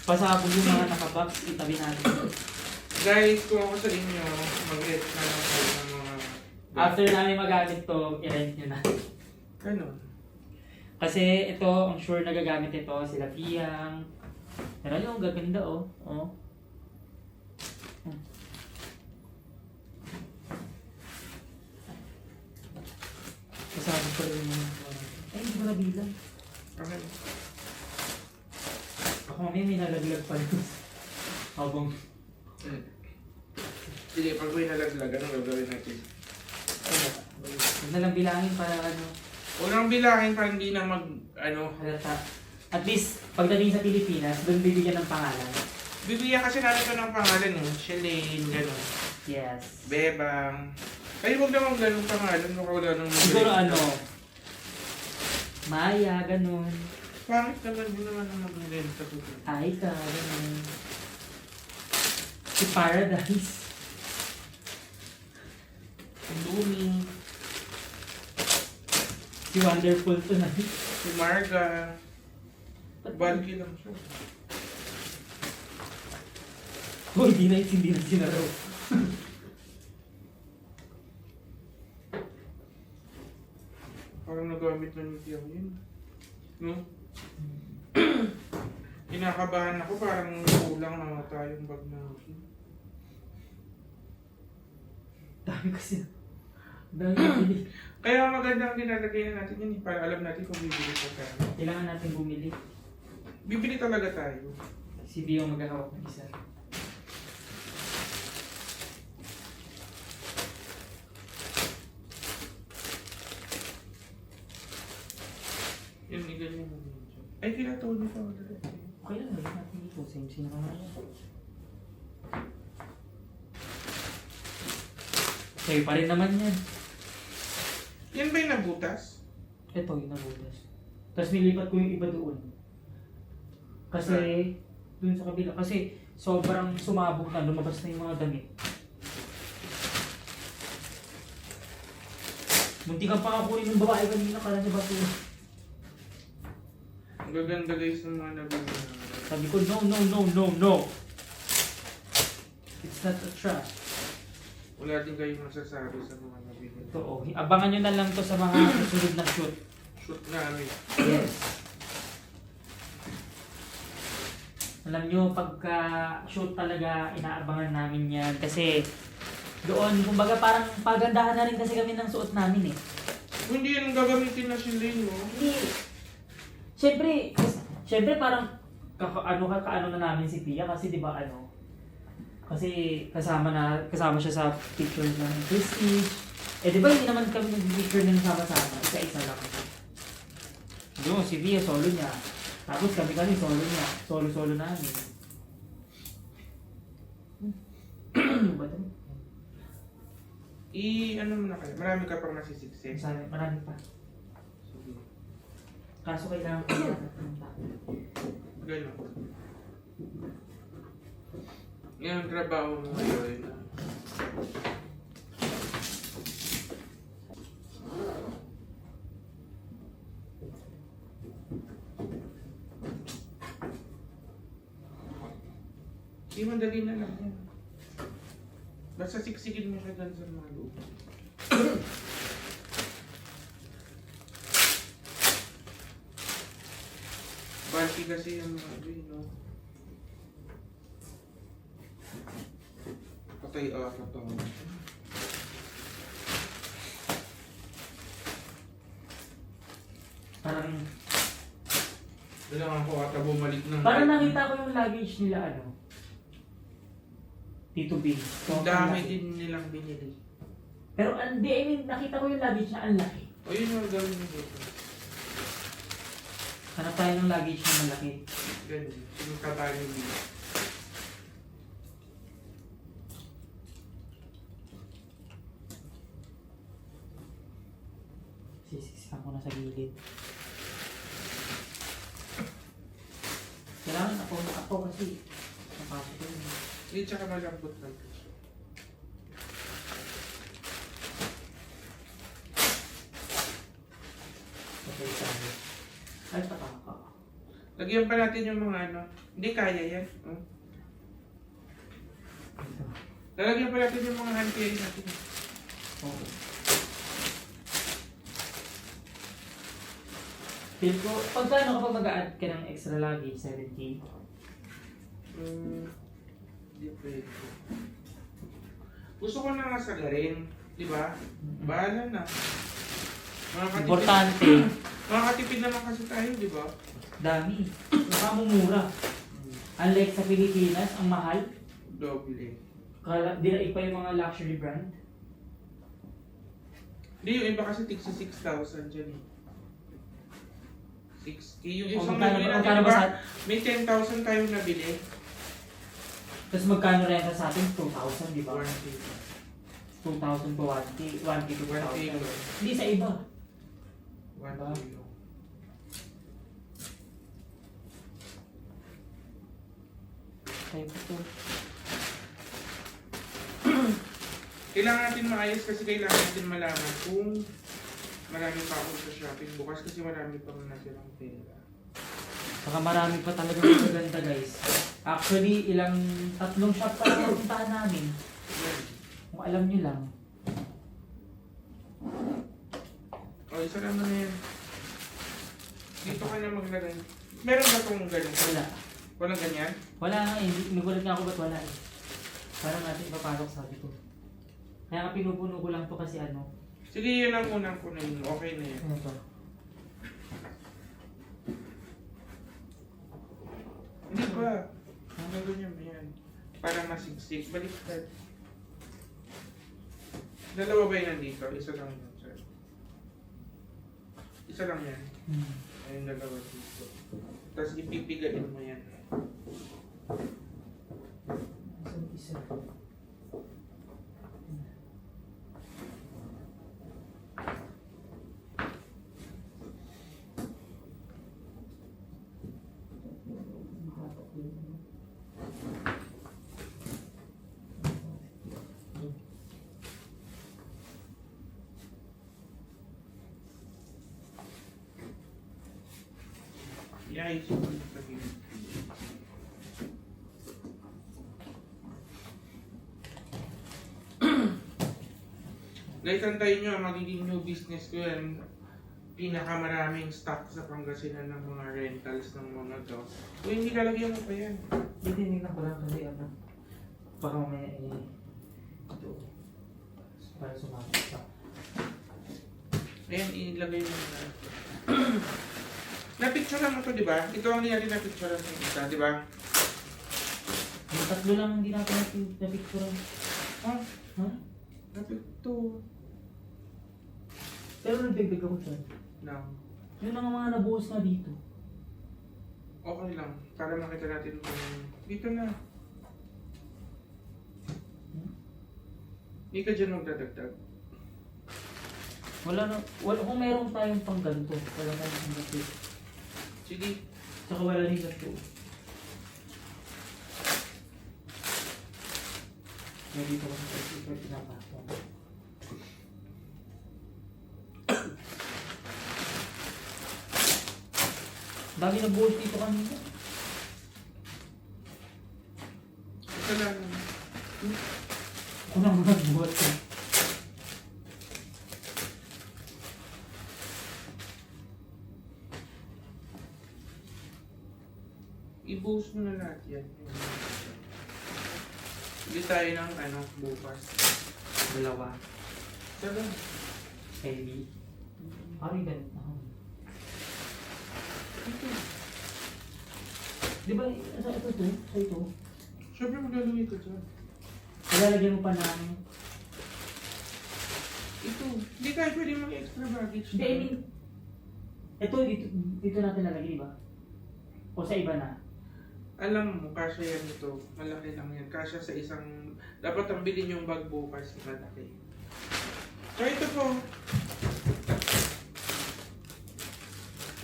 Pasabog yung mga nakabox, itabi natin. Guys, kung ako sa inyo, mag-get na lang kayo ng mga... After namin magamit to, i-rent nyo na. Ganon. Kasi ito, ang sure na gagamit ito, sila Piyang. Pero yung gaganda oh. Oh. Kasama ko rin yung mga. Ay, hindi ko nabilang. Okay. Ako mamaya may nalaglag pa rin. Habang. Sige, pag may nalaglag, anong gagawin natin? Huwag na lang bilangin para ano. Unang bilangin para hindi na Halata. At least, pagdating sa Pilipinas, doon bibigyan ng pangalan. Bibigyan kasi natin ito ng pangalan Shalane, gano'n. Yes. Bebang. Ay, huwag naman gano'ng pangalan. Mukha wala nang Siguro ano, Maya, ganun. Pangit naman din naman ang mag-renta ko. Aika, ganun. Si Paradise. Lumi. Si Wonderful Tonight. Si Marga. Balki lang siya. Oh, hindi na sinaraw. Parang nagamit na ni Tiang yun. No? Kinakabahan ako, parang kulang na tayong bag natin. Dami kasi. Dami bili. Kaya magandang dinalagay na natin yun para alam natin kung bibili pa tayo. Kailangan natin bumili. Bibili talaga tayo. Si Bio maghahawak ng isa. Yun, ganyan mo din siya. Ay, kinataon niyo pa. Okay lang, lagyan natin dito. Same naman yan. Sa'yo pa rin naman yan. Yan ba yung nabutas? Ito yung nabutas. Tapos nilipat ko yung iba doon. Kasi, dun sa kabila. Kasi, sobrang sumabog na. Lumabas na yung mga damit. Munti kang pakakunin ng babae kanina. Kala niya basura. Ang gaganda guys ng mga nabili namin. Sabi ko, no. It's not a trap. Wala din kayong masasabi sa mga nabili. Ito, oh. Abangan nyo na lang to sa mga susunod na shoot. Shoot namin. Yes. Alam nyo, pagka shoot talaga, inaabangan namin yan. Kasi doon, kumbaga parang pagandahan na rin kasi kami ng suot namin eh. Kung hindi yan gagamitin na si Lane, no? Hindi. Siyempre parang kaano na namin si Pia kasi di ba kasi kasama siya sa picture ng Prestige. Eh di ba hindi naman kami nag-picture ng sama-sama, isa-isa lang. Doon si Pia solo niya. Tapos kami solo niya. Solo namin. Ano ba ito? Ano mo na kayo? Marami ka pang masisiksik. Marami pa. Sige. Kaso kailangan ko ng tao. Ganun. Ngayon, trabaho mo ngayon. Hindi, madali na lang yan. Basta siksikin mo siya dyan sa mga loob. Balti kasi yung mga no? Patay ka to. Parang Kailangan ko ata bumalik ng... Parang nakita ko yung luggage nila Tito B. Ang dami din nilang binili. Pero hindi, I mean, nakita ko yung luggage na ang laki. O yun yung gawin mo dito. Hanap tayo ng luggage na malaki. Ganun. Yung katayo dito. Sisiksikan ko na sa gilid. Kailangan ako kasi napasok ko yun. Hindi, tsaka malambot lang. Okay, sabi. Ay, pataka. Lagyan pa natin yung mga Hindi kaya yan. Oh. Ito. Lalagyan pa natin yung mga hand carry natin. Oo. Feel ko, pagkano kapag mag-a-add ka ng extra luggage, 70? Hindi pwede. Gusto ko na nga sagarin. Di ba? Bahala na. Makakatipid. Importante, Makakatipid naman kasi tayo, di ba? dami. Nakamumura. Unlike sa Pilipinas, ang mahal. Doble. Dinaig pa yung mga luxury brand. Hindi, yung iba kasi tigsa 6,000 dyan eh. 6K. Yung O, isang magkano nabili ba- natin, magkano ba diba? sa- May 10,000 tayong nabili. Tapos magkano rin sa atin? 2,000, di ba? 1K. 2,000 to 1K. 1K to 1K. 2,000. Hindi sa iba. 1K. Kaya po to. Kailangan natin maayos kasi kailangan natin malaman kung marami pa ako sa shopping bukas kasi marami pang nasirang pera. Saka marami pa talaga magaganda guys. Actually, tatlong shop pa lang puntahan namin. Yan. Kung alam nyo lang. O, isa naman na yan. Dito ka na maglagay. Meron ba itong ganyan? Wala. Walang ganyan? Wala nga eh. Nagulat nga ako ba't wala eh. Parang natin ipapasok sabi ko. Kaya nga pinupuno ko lang to kasi Sige, yun ang unang punin. Okay na yun. ano to. Hindi ba? Ang ganyan ba yan? Para masigsik. Baliktad. Dalawa ba yun nandito? Isa lang yun, sir. Isa lang yan. Ayun, dalawa dito. Tapos ipipigain mo yan. Isa. Iayos mo sa gilid. Guys, antayin nyo, magiging new business ko yan. Pinakamaraming stock sa Pangasinan ng mga rentals ng mga to. Kung hindi lalagyan mo pa yan. Hindi ko lang kasi ano. Baka mamaya ito. Para sumapit pa. Ayan, ilagay mo na. Napicture mo to, di ba? Ito ang nangyari na picture sa isa, di ba? Yung tatlo lang hindi natin na-picture. Ha? Ha? Napicture. Pero nagbibig ako dyan. No. Yun ang mga nabuhos na dito. Okay lang. Para makita natin kung... Dito na. Hindi ka dyan magdadagdag. Wala kung meron tayong pang ganito. Wala tayong pang ganito. Sige. Tsaka wala rin ganito. May dito ko sa ito pinapasok. Dami na buhos dito kanina. Ito lang. Ako na mga buhos. I-boost mo na lahat yan. Hindi tayo ng bukas. Dalawa. Sabi. Heavy. Parang ganito. Di ba, sa ito? Sa ito? Siyempre maglalagay ka dyan. Ilalagyan mo pa namin. Ito. Hindi tayo pwede mag-extra baggage. Hindi, I mean, ito, dito natin lalagay, di ba? O sa iba na? Alam mo, kasya yan ito. Malaki lang yan. Kasya sa isang... Dapat ang bilhin yung bag bukas. Malaki. So ito po.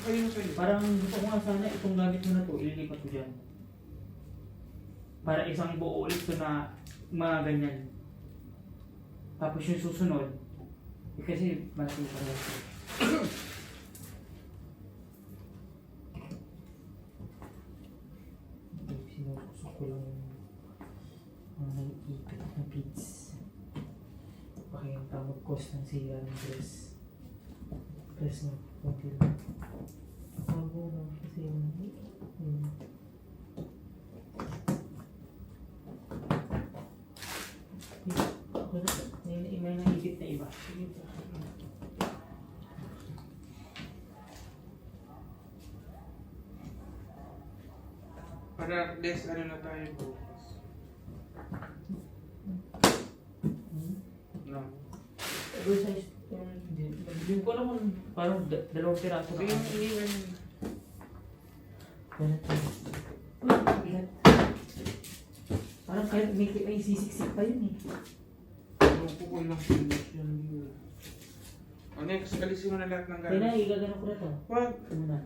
Kayo mo sa'yo. Parang gusto ko nga sana itong gamit mo na to, ililipat ko dyan. Para isang buo ulit ko na mga ganyan. Tapos yung susunod, kasi malaki pa rin. Sinukusok ko lang yung naiipit na pits. Pakiyanta mag-cost ng sira ng dress. Dress na konti lang. Bago lang kasi yung ako na, may naipit na iba. Sige po. Para less na tayo bukas. No. Oversized. Hindi ko alam kung parang dalawang piraso na. Ayun, iniwan. Ganito. Bigat. Parang kahit may sisiksik pa yun eh. Loko ko lang pilos yun. O next, alisin mo na lahat ng Kaya na, gamit. igagano ko na to. Wag. Ito muna.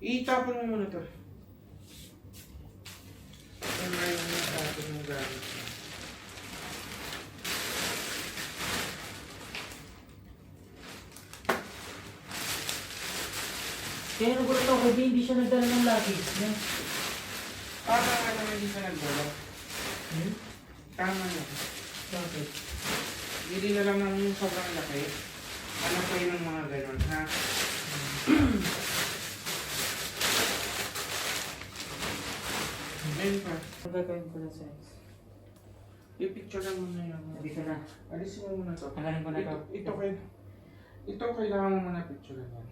Itapon mo muna to. Kung ayaw mo itapon yung gamit. Kaya nagulat ako kasi hindi siya nagdala ng luggage. Tama nga naman hindi ka nagdala. Hmm? Tama na. Bakit? Hindi na lang naman yung sobrang laki. Ano kayo ng mga ganon, ha? Ayun pa. Ang gagawin ko na sex. I-picture lang muna yung... Dito na. Alisin mo muna to. Tanggalin ko na to. Ito kailangan mo muna picture yan.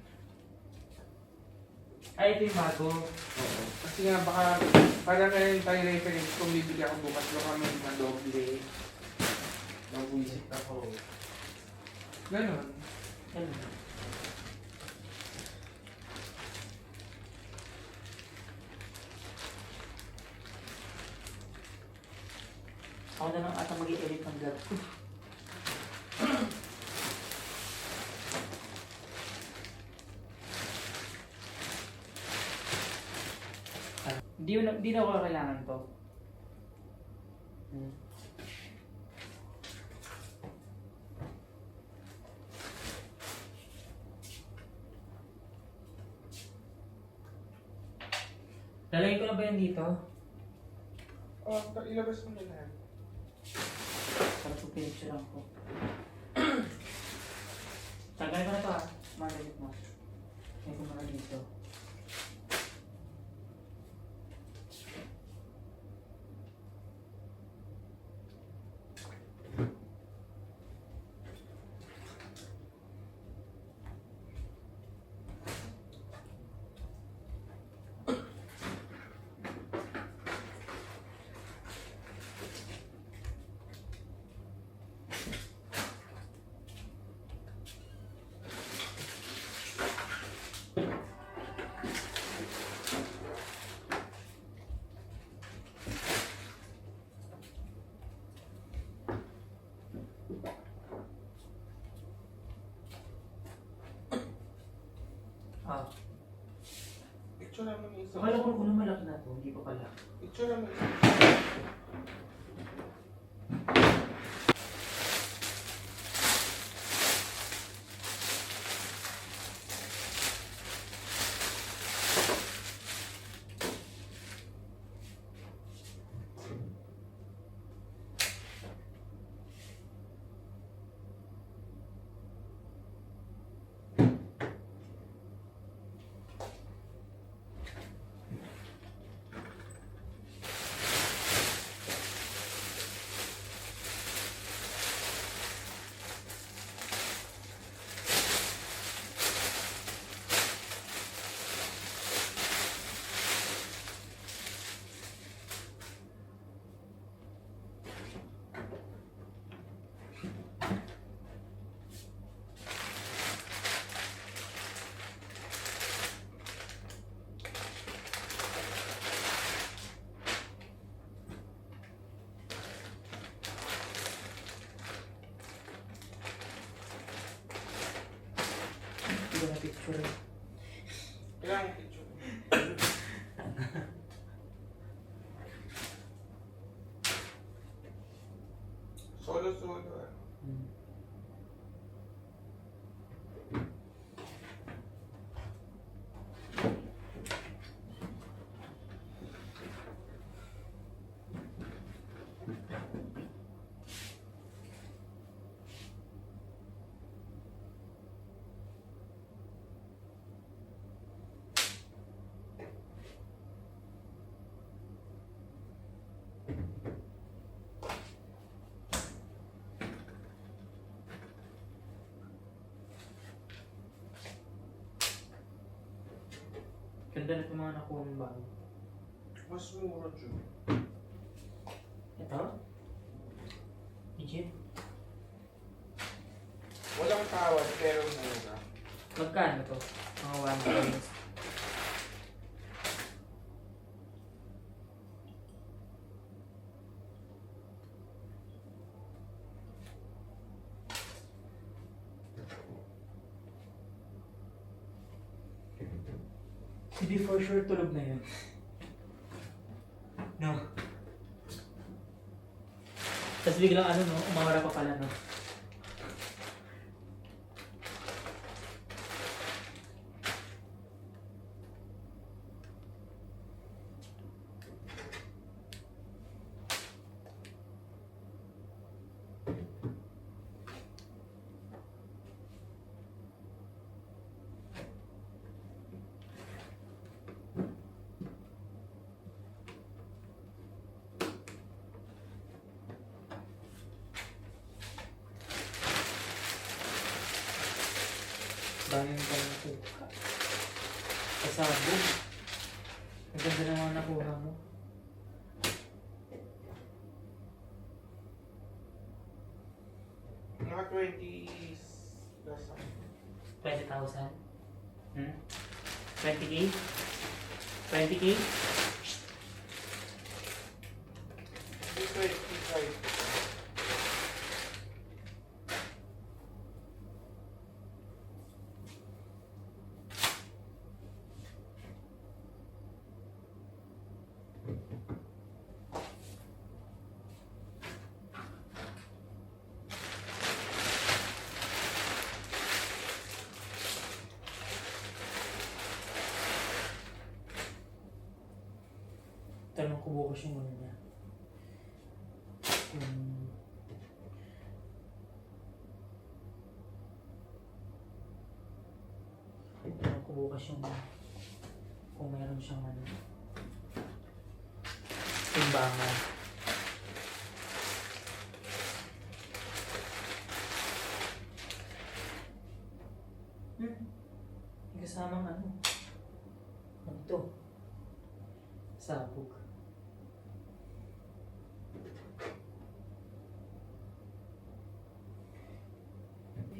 Ay, ito yung bago. Oo. Kasi nga baka para meron tayo reference kung bibili ako bukas baka may madoble. Nabuisip ako. Ganon. Ano? Ako na lang ata mag-i-edit ng vlog ko. Hindi na ako kailangan to. Lalagay ko na ba yan dito? Oh, ilabas mo na lahat. Para po picture ko. Tagay ko na to ah. Malamit mo. Lagay ko muna dito. Ah. Picture mo yung isa. Akala ko kung malaki na to, hindi pa pala. Picture mo yung isa. Hindi ko na picture eh. Kailangan mo picture. Solo. Hmm. Ganda na itong mga nakuha ng bago. Mas mura dyan. Ito? Legit? Walang tawad pero mura. Magkano to? Mga 1 coins. Hindi for sure tulog na yun. No. Tapos biglang ano no, umawara pa pala no. Bangin pa ng suka. Kasabog. Ang ganda ng mga nakuha mo. Mga 20 plus. 20,000? 20K? 20K? Dito, 55. Tanong ko bukas yung ano niya. Tanong ko bukas yung kung meron siyang ano. Timbangan. May kasamang ano. Ano to? Sabog.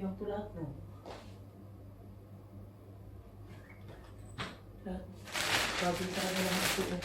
Yung to lahat, no? Lahat. Sabog talaga lang ito.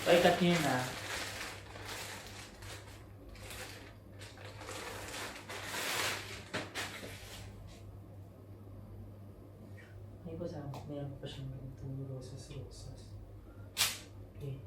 Paikat nyo yun ah. May ba sa meron pa siyang ganitong rosas. Okay.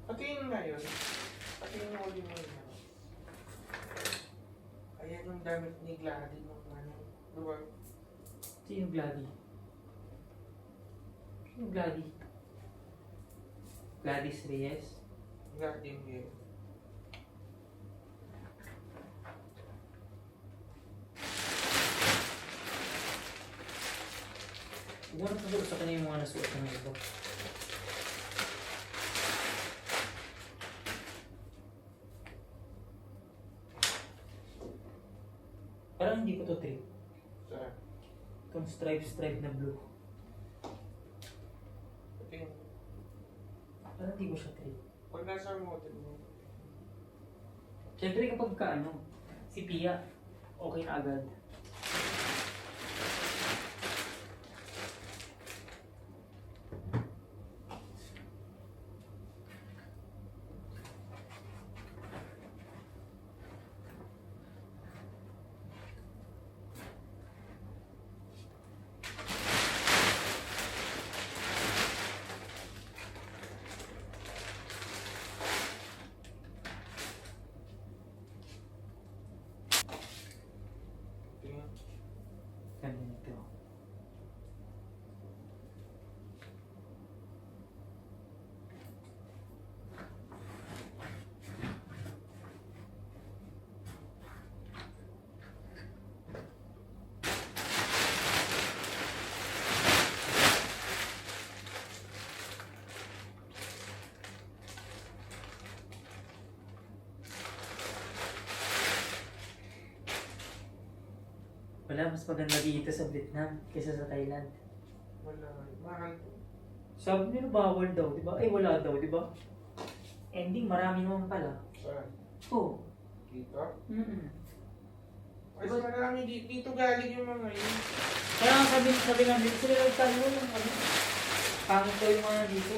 Patingin nga yun. Patingin mo ulit mo yun. Ayan yung damit ni Gladys nung ano. Diba? Sino Gladys? Sino Gladys? Gladys Reyes? Gladys yun. Huwag mo na pagod sa kanya yung mga nasuot na ng ito. Parang hindi ko to trip. Saan? Itong stripe na blue. Patingin. Parang hindi ko siya trip. Pag nasa model mo. Siyempre kapag ka ano, si Pia, okay na agad. Wala, mas maganda dito sa Vietnam kaysa sa Thailand. Wala. Mahal po. Sabi nila bawal daw, di ba? Ay, wala daw, di ba? Ending, marami naman pala. Saan? Oo. Dito? Mm-mm. Mas marami dito galing yung mga yun. Kaya ang sabi nga dito, sila nagtalo yung ano. Pangit daw yung mga dito.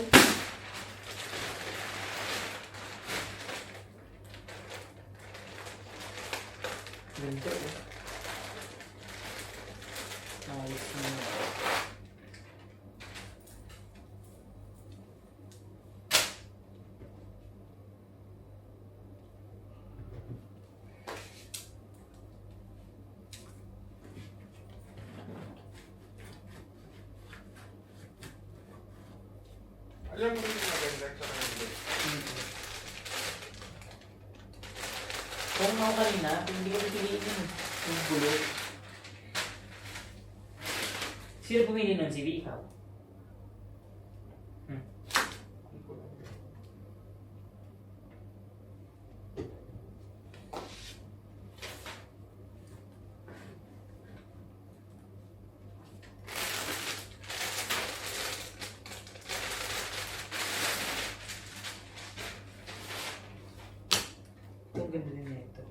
Ganito eh. Ayos na. Alam mo yung maganda sa kanila. Kung ako kanina, hindi ko pipiliin yung bulo. Sino pumili nun? Si V, ikaw? Hindi ko alam. Ang ganda din nito.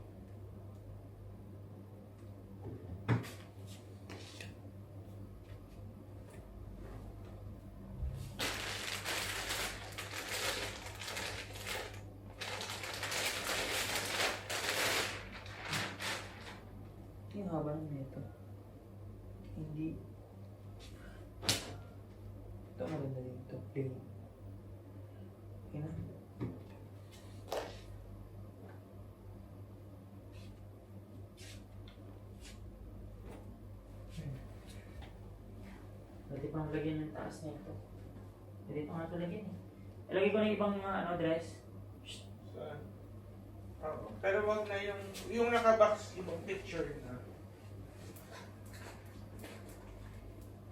Yung haba ng nito. Hindi. Ito maganda din ito. Plain. Okay na. Pwede pang lagyan yung taas na ito. Pwede pa nga ito lagyan eh. Ilagay ko na yung ibang mga dress. Saan? Oo. Pero wag na yung nakabox, ibang picture na.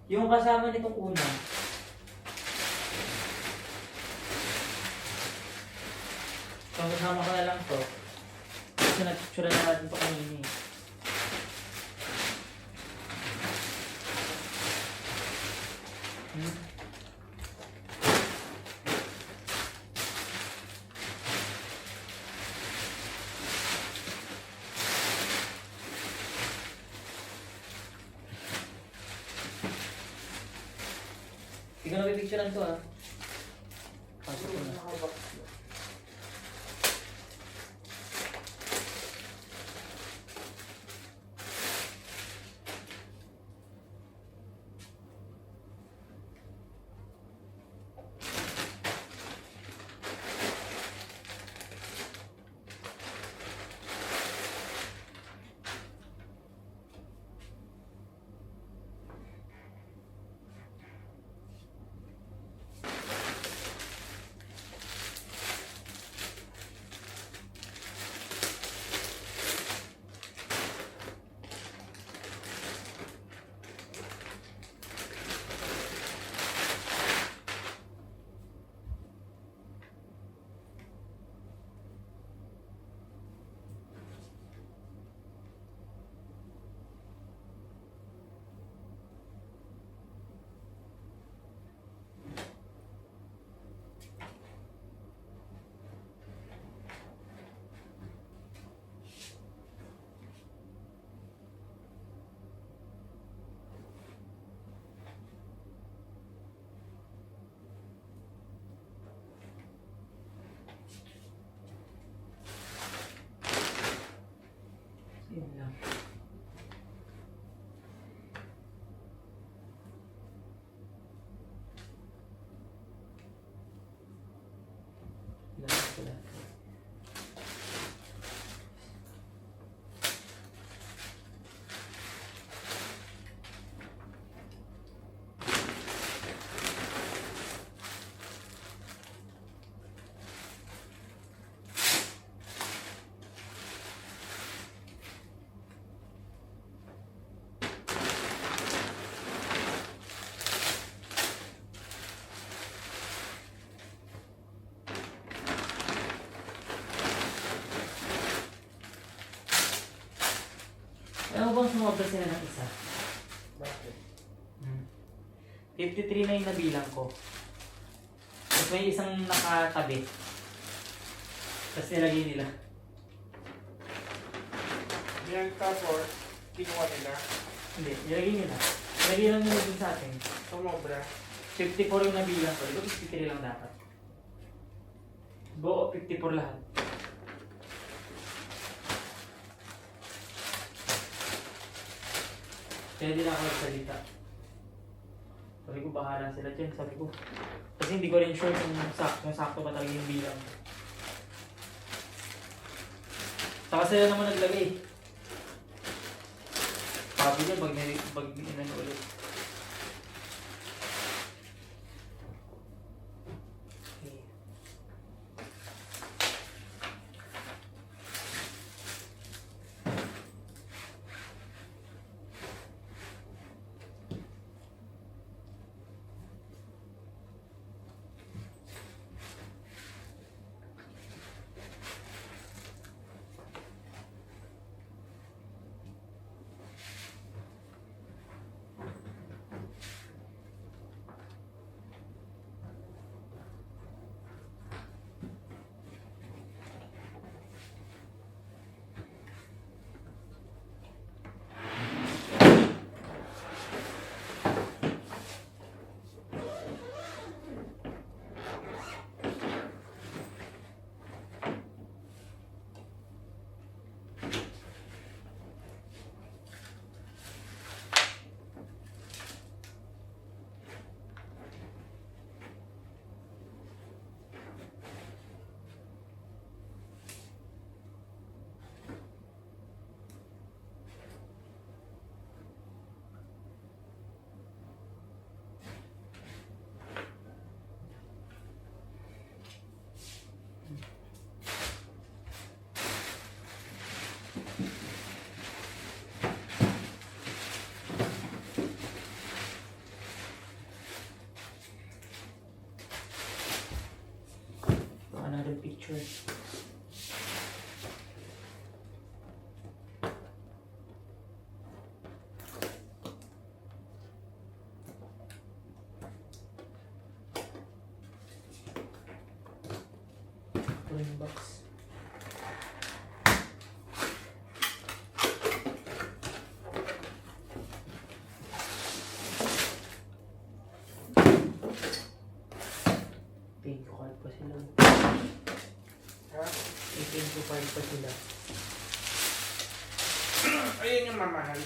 Yung kasama nitong una. So, kasama ko na lang to. Kasi nag-picture na natin ito kanina eh. Hindi ko na pipicturean to ah. Pasok ko na. Nakabox. Yun lang. Lahat ko lahat. Alam mo bang sumobra sila ng isa? Bakit? 53 na yung nabilang ko. Tapos may isang nakatabi. Tapos nilagay nila. Yan tapos, kinuha nila. Hindi, nilagay nila. Nilagay lang nila dun sa atin. Sumobra. 54 yung nabilang ko. Di ba 53 lang dapat? Buo, 54 lahat. Kaya di na ako nagsalita. Sabi ko, bahala sila dyan. Sabi ko, kasi hindi ko rin sure kung sakto pa talaga yung bilang. Saka sila naman naglagay. Sabi niya, pag inano ulit. Okay. Another picture. Ring box. Thank you card pa sila. Ha? Thank you card pa sila. Ayan yung mamahal.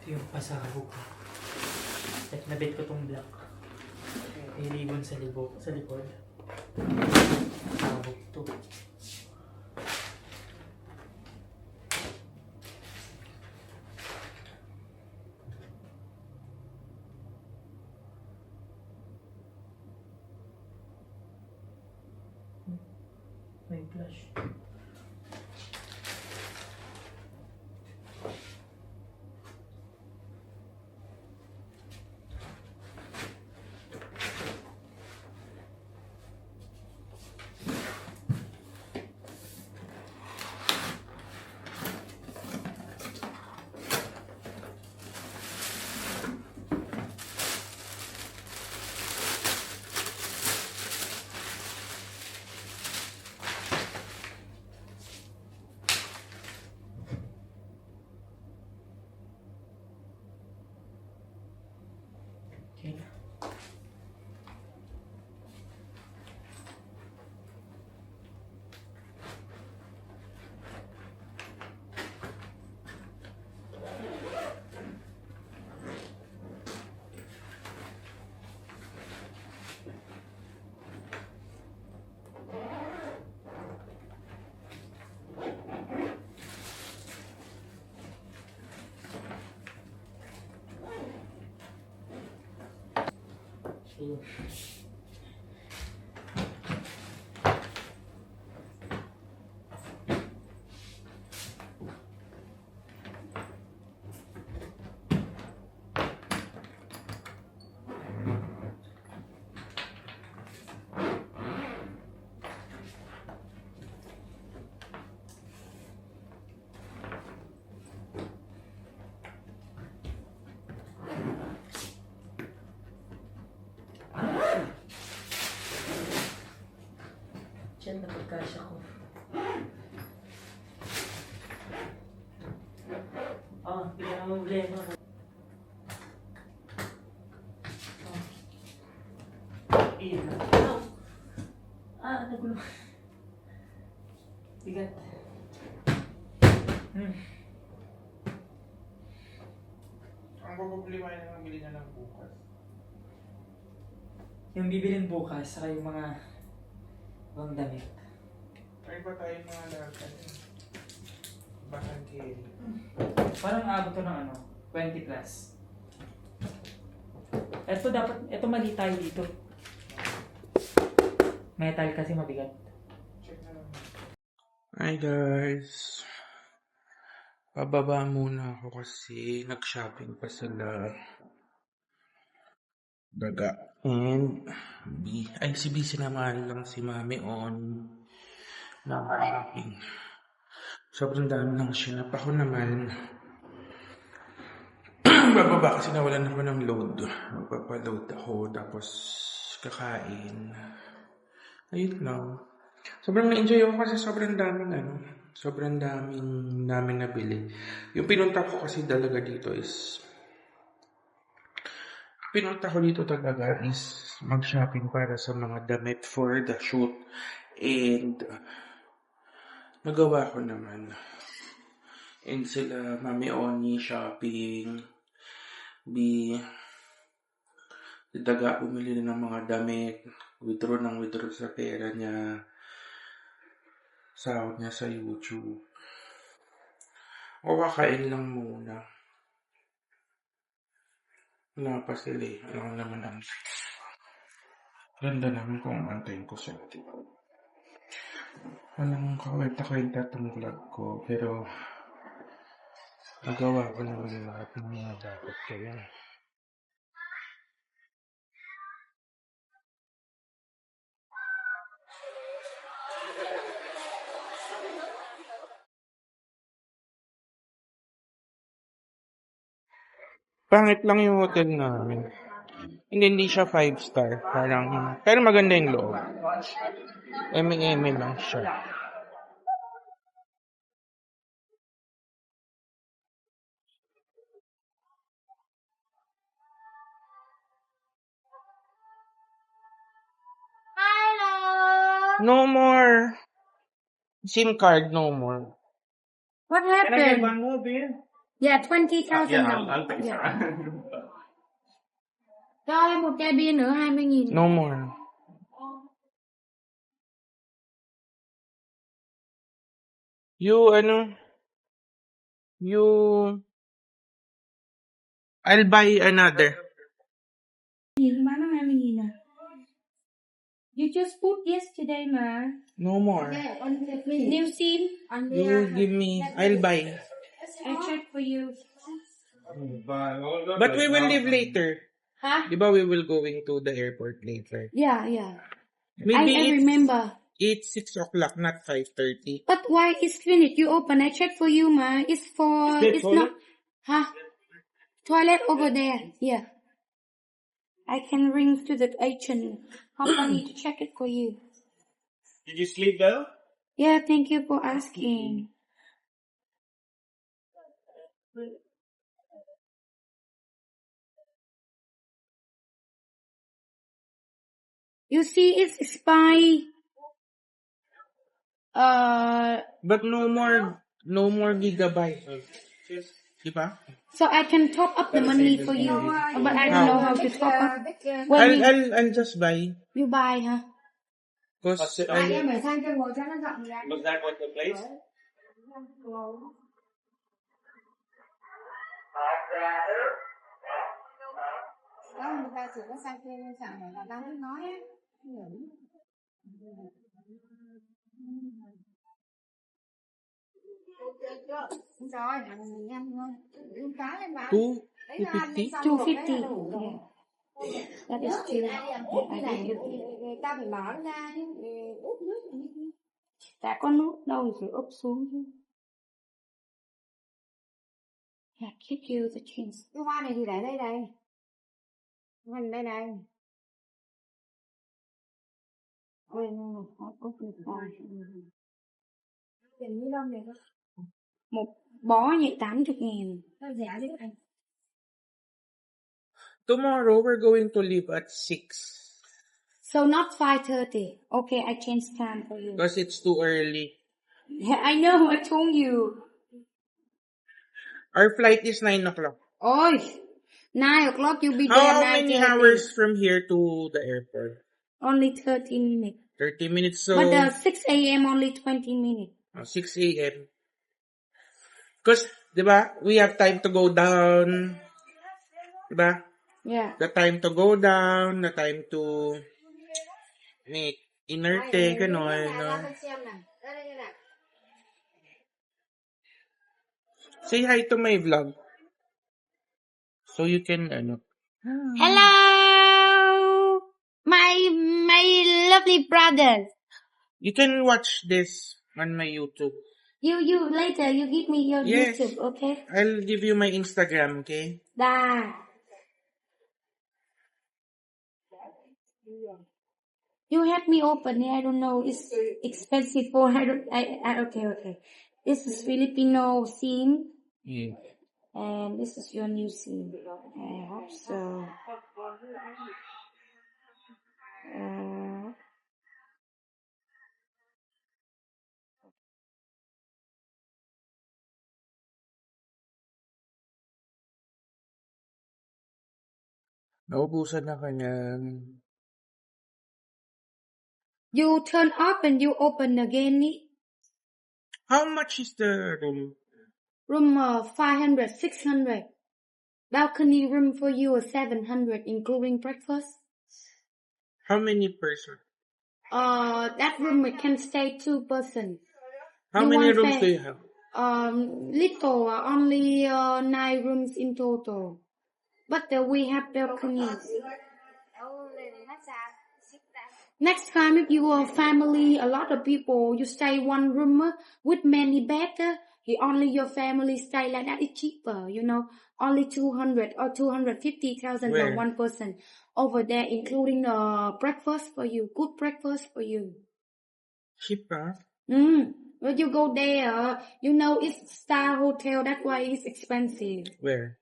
Ito yung pasabog. At nabit ko tong black. May ribbon sa likod. Pasabog to. May flash. Okay. Ayun. Diyan na pagkasya ko. Bigyan mo problema. Iyan na. Nagulo. Bigat. Ang problema ay nabili na lang bukas. Yung bibilin bukas, saka yung mga ibang damit. Ay ba tayo mga lahat? Bakan carry. Parang aabot to ng 20 plus. Ito mali tayo dito. Metal kasi mabigat. Check na lang. Hi guys. Pababa muna ako kasi nag-shopping pa sila. Daga. And si B sinamahan lang si Mami on shopping. Sobrang dami lang sinap. Ako naman bababa kasi nawalan naman ng load. Magpapaload ako tapos kakain. Ayun lang. Sobrang na-enjoy ako kasi sobrang daming namin nabili. Yung pinunta ko kasi talaga dito is mag-shopping para sa mga damit for the shoot. And nagawa ko naman. And sila, Mami Oni, shopping. Si Daga, bumili na ng mga damit. Withdraw sa pera niya. Sahod niya sa YouTube. O kakain lang muna. Wala pa sila eh. Alam naman ang ganda namin kung antayin ko sila, diba? Walang kakwenta-kwenta itong vlog ko, pero nagawa ko naman lahat ng mga dapat kaya. Pangit lang yung hotel namin. Hindi siya 5-star. Pero maganda yung loob. Eme lang siya. Hello. No more. SIM card, no more. What happened? more beer? Yeah, 20,000 đồng. I'll pay for it. Cho em một chai bia nữa 20.000. No more. I'll buy another. Bán nó 20.000 à? You just put yesterday mà. No more. New SIM. You give me, I'll buy. I check for you. But we will leave later. Huh? Diba we will going to the airport later? Yeah, yeah. Maybe I remember. It's 6 o'clock, not 5:30. But why is finished? You open. I check for you, ma. It's for. Is it It's toilet? not. Huh? Toilet over there. Yeah. I can ring to the agent company to check it for you. Did you sleep well? Yeah, thank you for asking. You see, it's spy. But no more gigabyte. Diba? So I can top up the money for you, but I don't know how to top up. When I'll just buy. you buy, huh? Cause Was that what the place? ra chỉ có sang kia lên chẳng là đang thích nói á. Rồi, mình ăn thôi. Đưa cá lên bạn. Two, Đấy là ăn 250? xong 250. rồi, đấy là đủ. That is true. Người ta phải mở ra chứ, úp nước. Đã có nút đâu thì phải úp xuống chứ. Yeah, give you the chance. Cái hoa này thì để đây này. Hoa này đây này. Ôi, nó có việc hoa. Tiền ni lông này thôi. Một bó vậy 80.000. Nó rẻ chứ anh. Tomorrow, we're going to leave at 6. So not 5:30. Okay, I change time for you. Because it's too early. Yeah, I know, I told you. Our flight is 9 o'clock. Oi, 9 o'clock you'll be there. How many 9:30. hours from here to the airport? Only 30 minutes. 30 minutes, so But 6 a.m. only 20 minutes. 6 a.m. Because, di ba, we have time to go down. Di ba? Yeah. The time to go down, the time to make inerte, gano'n, no? Xem này. Đây này. Say hi to my vlog. So you can, Hello, my lovely brothers. you can watch this on my YouTube. You later you give me your Yes. YouTube, okay? I'll give you my Instagram, okay? Da. You help me open it. I don't know. It's expensive for okay. This is Filipino scene, Yeah. and this is your new scene. I hope so. Naubusan na ka niya. You turn off and you open again. How much is the room? Room 500, 600. Balcony room for you 700, including breakfast. How many person? That room it can stay 2 person. How You many want rooms fa- do you have? Little, only 9 rooms in total. But we have balconies. Next time, if you are family, a lot of people, you stay one room with many beds. Only your family stay like that. It's cheaper, Only 200 or 250,000 for Where? one person over there, including breakfast for you, good breakfast for you. Cheap, huh? When you go there, it's star hotel. That's why it's expensive. Where?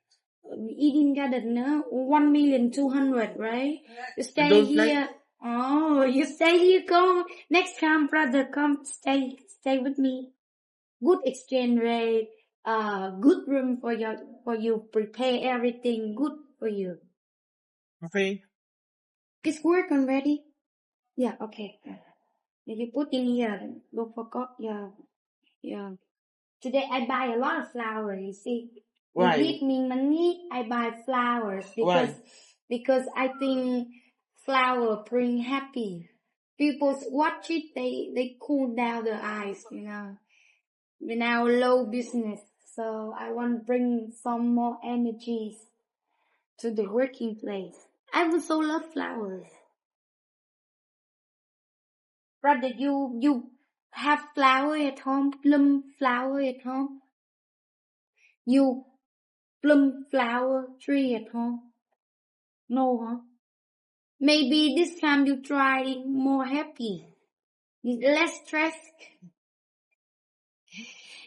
Eden Garden, 1,200,000, right? You stay don't here. like- Oh, you stay here. Come next time, brother. Come stay with me. Good exchange rate. Good room for you. Prepare everything good for you. Okay. It's work already. Yeah. Okay. If you put in here, don't forget. Yeah. Today I buy a lot of flowers. You see. Why? You give me money, I buy flowers Why? because I think flower bring happy. People watch it, they cool down their eyes, We're now low business, so I want to bring some more energies to the working place. I also love flowers. Brother, you have flower at home, plum flower at home. You plum flower tree at home? No, huh? Maybe this time you try more happy. Less stress.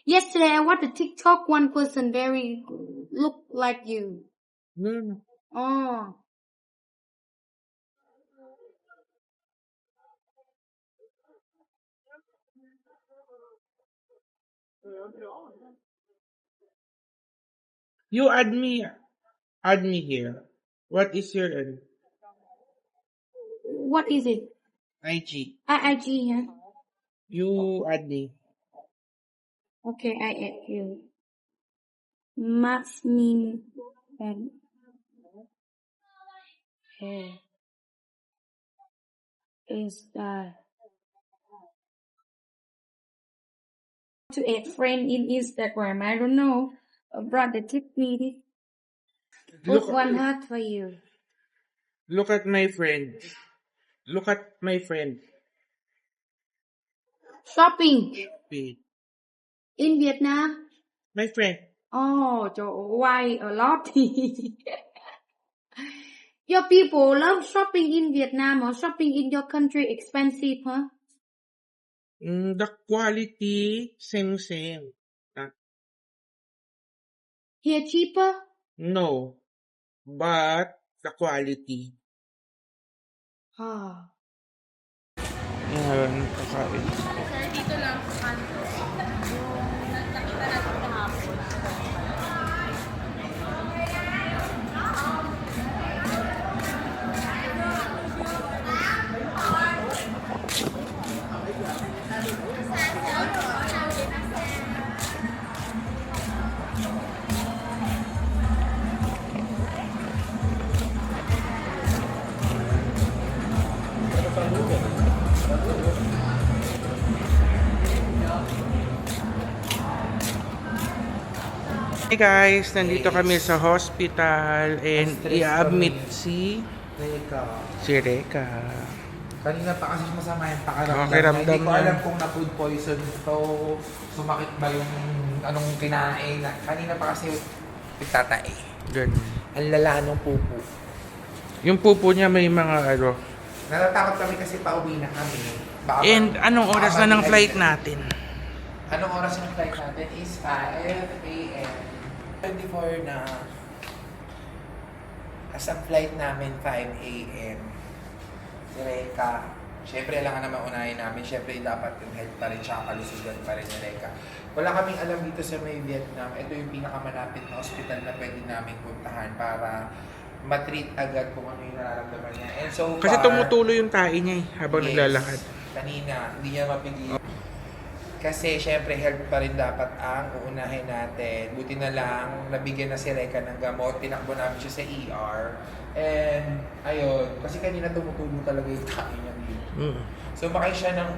Yesterday I watched a TikTok, one person very look like you. No. Oh. You add me here. What is your What is it? IG? IG, huh? You add me. Okay, I add you. Maxmin. Okay. Is that to add friend in Instagram? I don't know. A brother tip me. Put Look, one heart for you. look at my friend. Look at my friend. Shopping Wait. in Vietnam. My friend. Oh, trời ơi, why a lot? Your people love shopping in Vietnam or shopping in your country expensive, huh? The quality, same. Here cheaper? No. But, the quality. Ah. Yan, kakain. Sir, dito lang sa kanto. Yung nakita natin kahapon. Hey guys, nandito kami sa hospital and i-admit si Reka. Kanina pa kasi masama yung pakiramdam. Pakiramdam Hindi ko niya. alam kung na-food poison to, sumakit ba yung anong kinain. Kanina pa kasi nagtatae. Ganun. Ang lala nung pupo. Yung pupo niya may mga ano. Natatakot kami kasi pauwi na kami. Baka And anong oras baka na ng mag- flight natin? Anong oras ng flight natin is 5 a.m. 24 na. As ang flight namin 5 a.m. Si Reka. Siyempre, alam naman unahin namin. Siyempre, dapat yung health pa rin siya, kalusugan pa rin ni Reka. Wala kaming alam dito sa may Vietnam. Ito yung pinakamalapit na hospital na pwede namin puntahan para matreat agad kung ano yung nararamdaman niya. And so Kasi far, tumutuloy yung tae niya habang yes, naglalakad. Kanina, hindi niya mapigil. Kasi syempre health pa rin dapat ang uunahin natin. Buti na lang, nabigyan na si Reka ng gamot, tinakbo namin siya sa ER. And ayun, kasi kanina tumutulo talaga yung tae niya dito. So makay siya ng...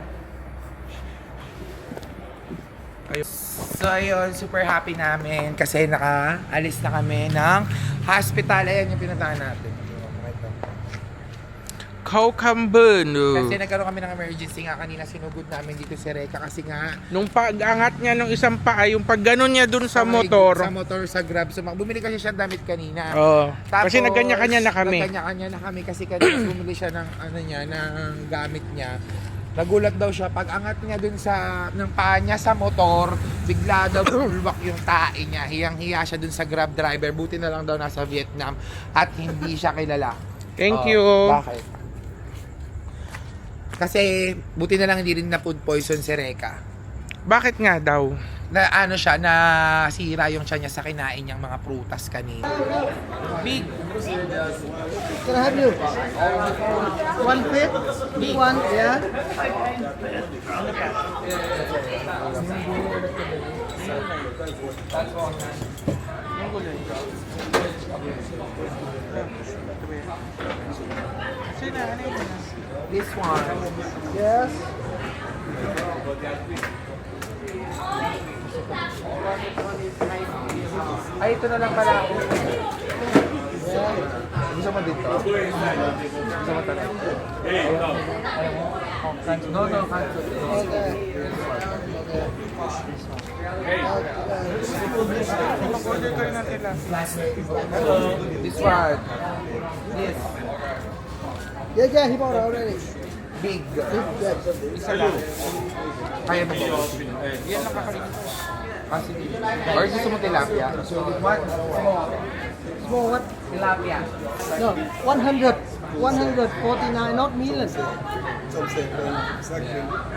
So ayun, super happy namin kasi nakaalis na kami ng hospital. Ayan yung pinuntahan natin. Kaukambuno. Kasi nagkaroon kami ng emergency nga kanina, sinugod namin dito si Reka kasi nga Nung pag-angat niya ng isang paa, yung pag ganon niya dun sa motor. Sa motor, sa Grab. So, bumili kasi siya ng damit kanina. Oo. Tapos, Kasi nagkanya-kanya na kami. Nagkanya-kanya na kami kasi kanina bumili siya ng ano niya, ng gamit niya. Nagulat daw siya pag angat niya dun sa ng paa niya sa motor, bigla daw bulwak yung tae niya. Hiyang-hiya siya dun sa Grab driver. Buti na lang daw nasa Vietnam at hindi siya kilala. Thank Oh, you. Bakit? Kasi buti na lang hindi rin na food poison si Reka. Bakit nga daw? Na ano siya, na sira yung tiyan niya sa kinain niyang mga prutas kanina. Big. Can I have you? One plate? Big one, yeah. This one. Yes. Ay, ito na lang pala ako. Gusto mo dito? Gusto mo talaga? No, no, cancel. Mag-order kayo ng tilapia. This one. This. Yeah, he bought it already. Big. Yes. Isa lang. Kaya mo ba? Yan nakakaligit. Kasi, or gusto mo tilapia? So, what? Small what? Tilapia. No, 100. 149, not million.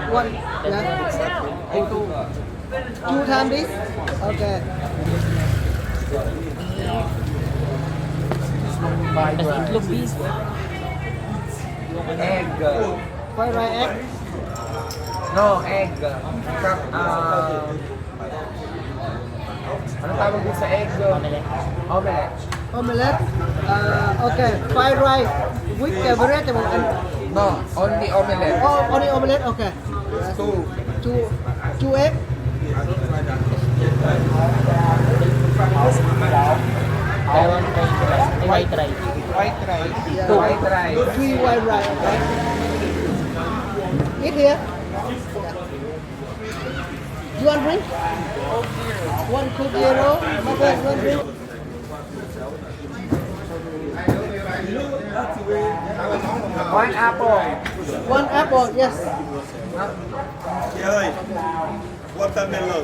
One, yeah. Ito. Two times this? Okay. Tapos itlog beef. Egg. Fried rice egg. No, egg. Ano tawag din sa egg? Omelette. Omelette. Omelette. Okay, fried rice with vegetable and No, only omelette. oh, only omelette. Okay, two egg. Taiwan white rice. White rice. Yeah. White rice. 3 white rice. Okay. Eat here. You want drink? One Coke Zero. Okay, one drink. One apple. One apple. Yes. Yeah, watermelon.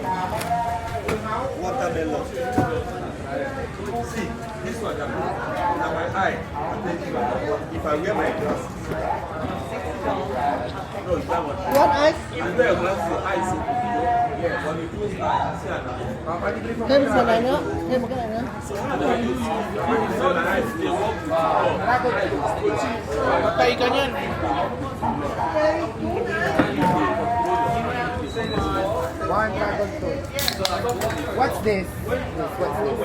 Watermelon. See, this one, now my eye. If I wear my glasses. No, it's that one. You want ice? I wear glasses, eyes. Yeah, when you close eyes, see that. Thêm phần này nữa. Thêm một cái này nữa. Patay ka niyan. One dragon fruit. What's this? What's this?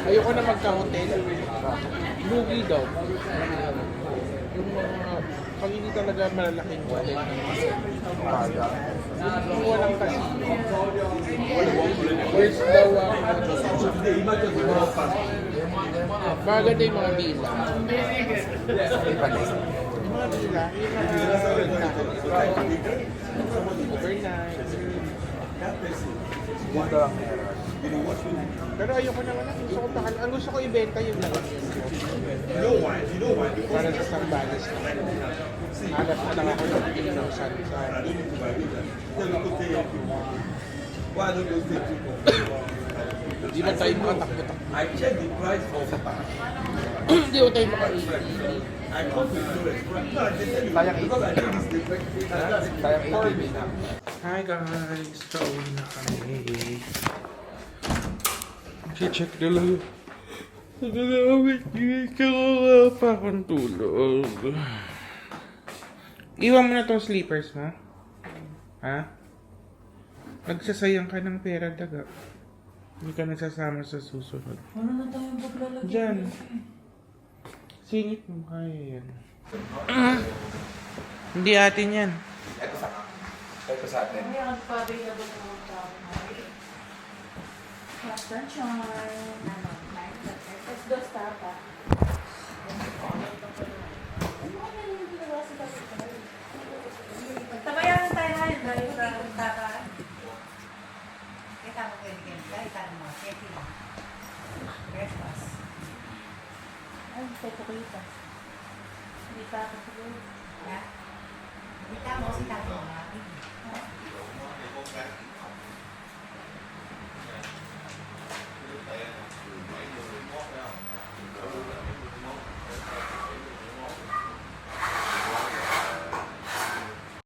Ayoko na magka-hotel. Lugi daw. Yung mga, pag hindi talaga malalaking hotel. Yung walang casino. First daw ang maganda yung mga villa. Yung mga villa, overnight. Dito lang meron. Pero ayoko naman na. Gusto ko pakal. Ang gusto ko ibenta yung lang yun. Para sa Sambales. Hanap na lang ako ng Pilipinas sa Hindi ba tayo makatakbo-takbo? I check the price of Hindi ba tayo makaili? I come to the restaurant. No, they tell you Sayang because I did this different. Sayang 80 na. Hi guys! Pauwi na kami. Check na lang. Kaya pa akong tulog. Iwan mo na tong sleepers mo. Ha? Nagsasayang ka ng pera, daga. Hindi ka nasasama sa susunod. Ano na tayong paglalagay? Diyan. Singit mo, kaya yan. Hindi atin yan. Ito sa atin. Ay, ang pa-available na mga tao. Sunshine. Let's go start ah. Tabayan tayo ngayon dahil sa tata. Kita mo pwede kayo, kita mo, pwede mo. Breakfast. Ay, tayo kita. Hindi pa ako siguro. Ya? Kita mo, kita mo.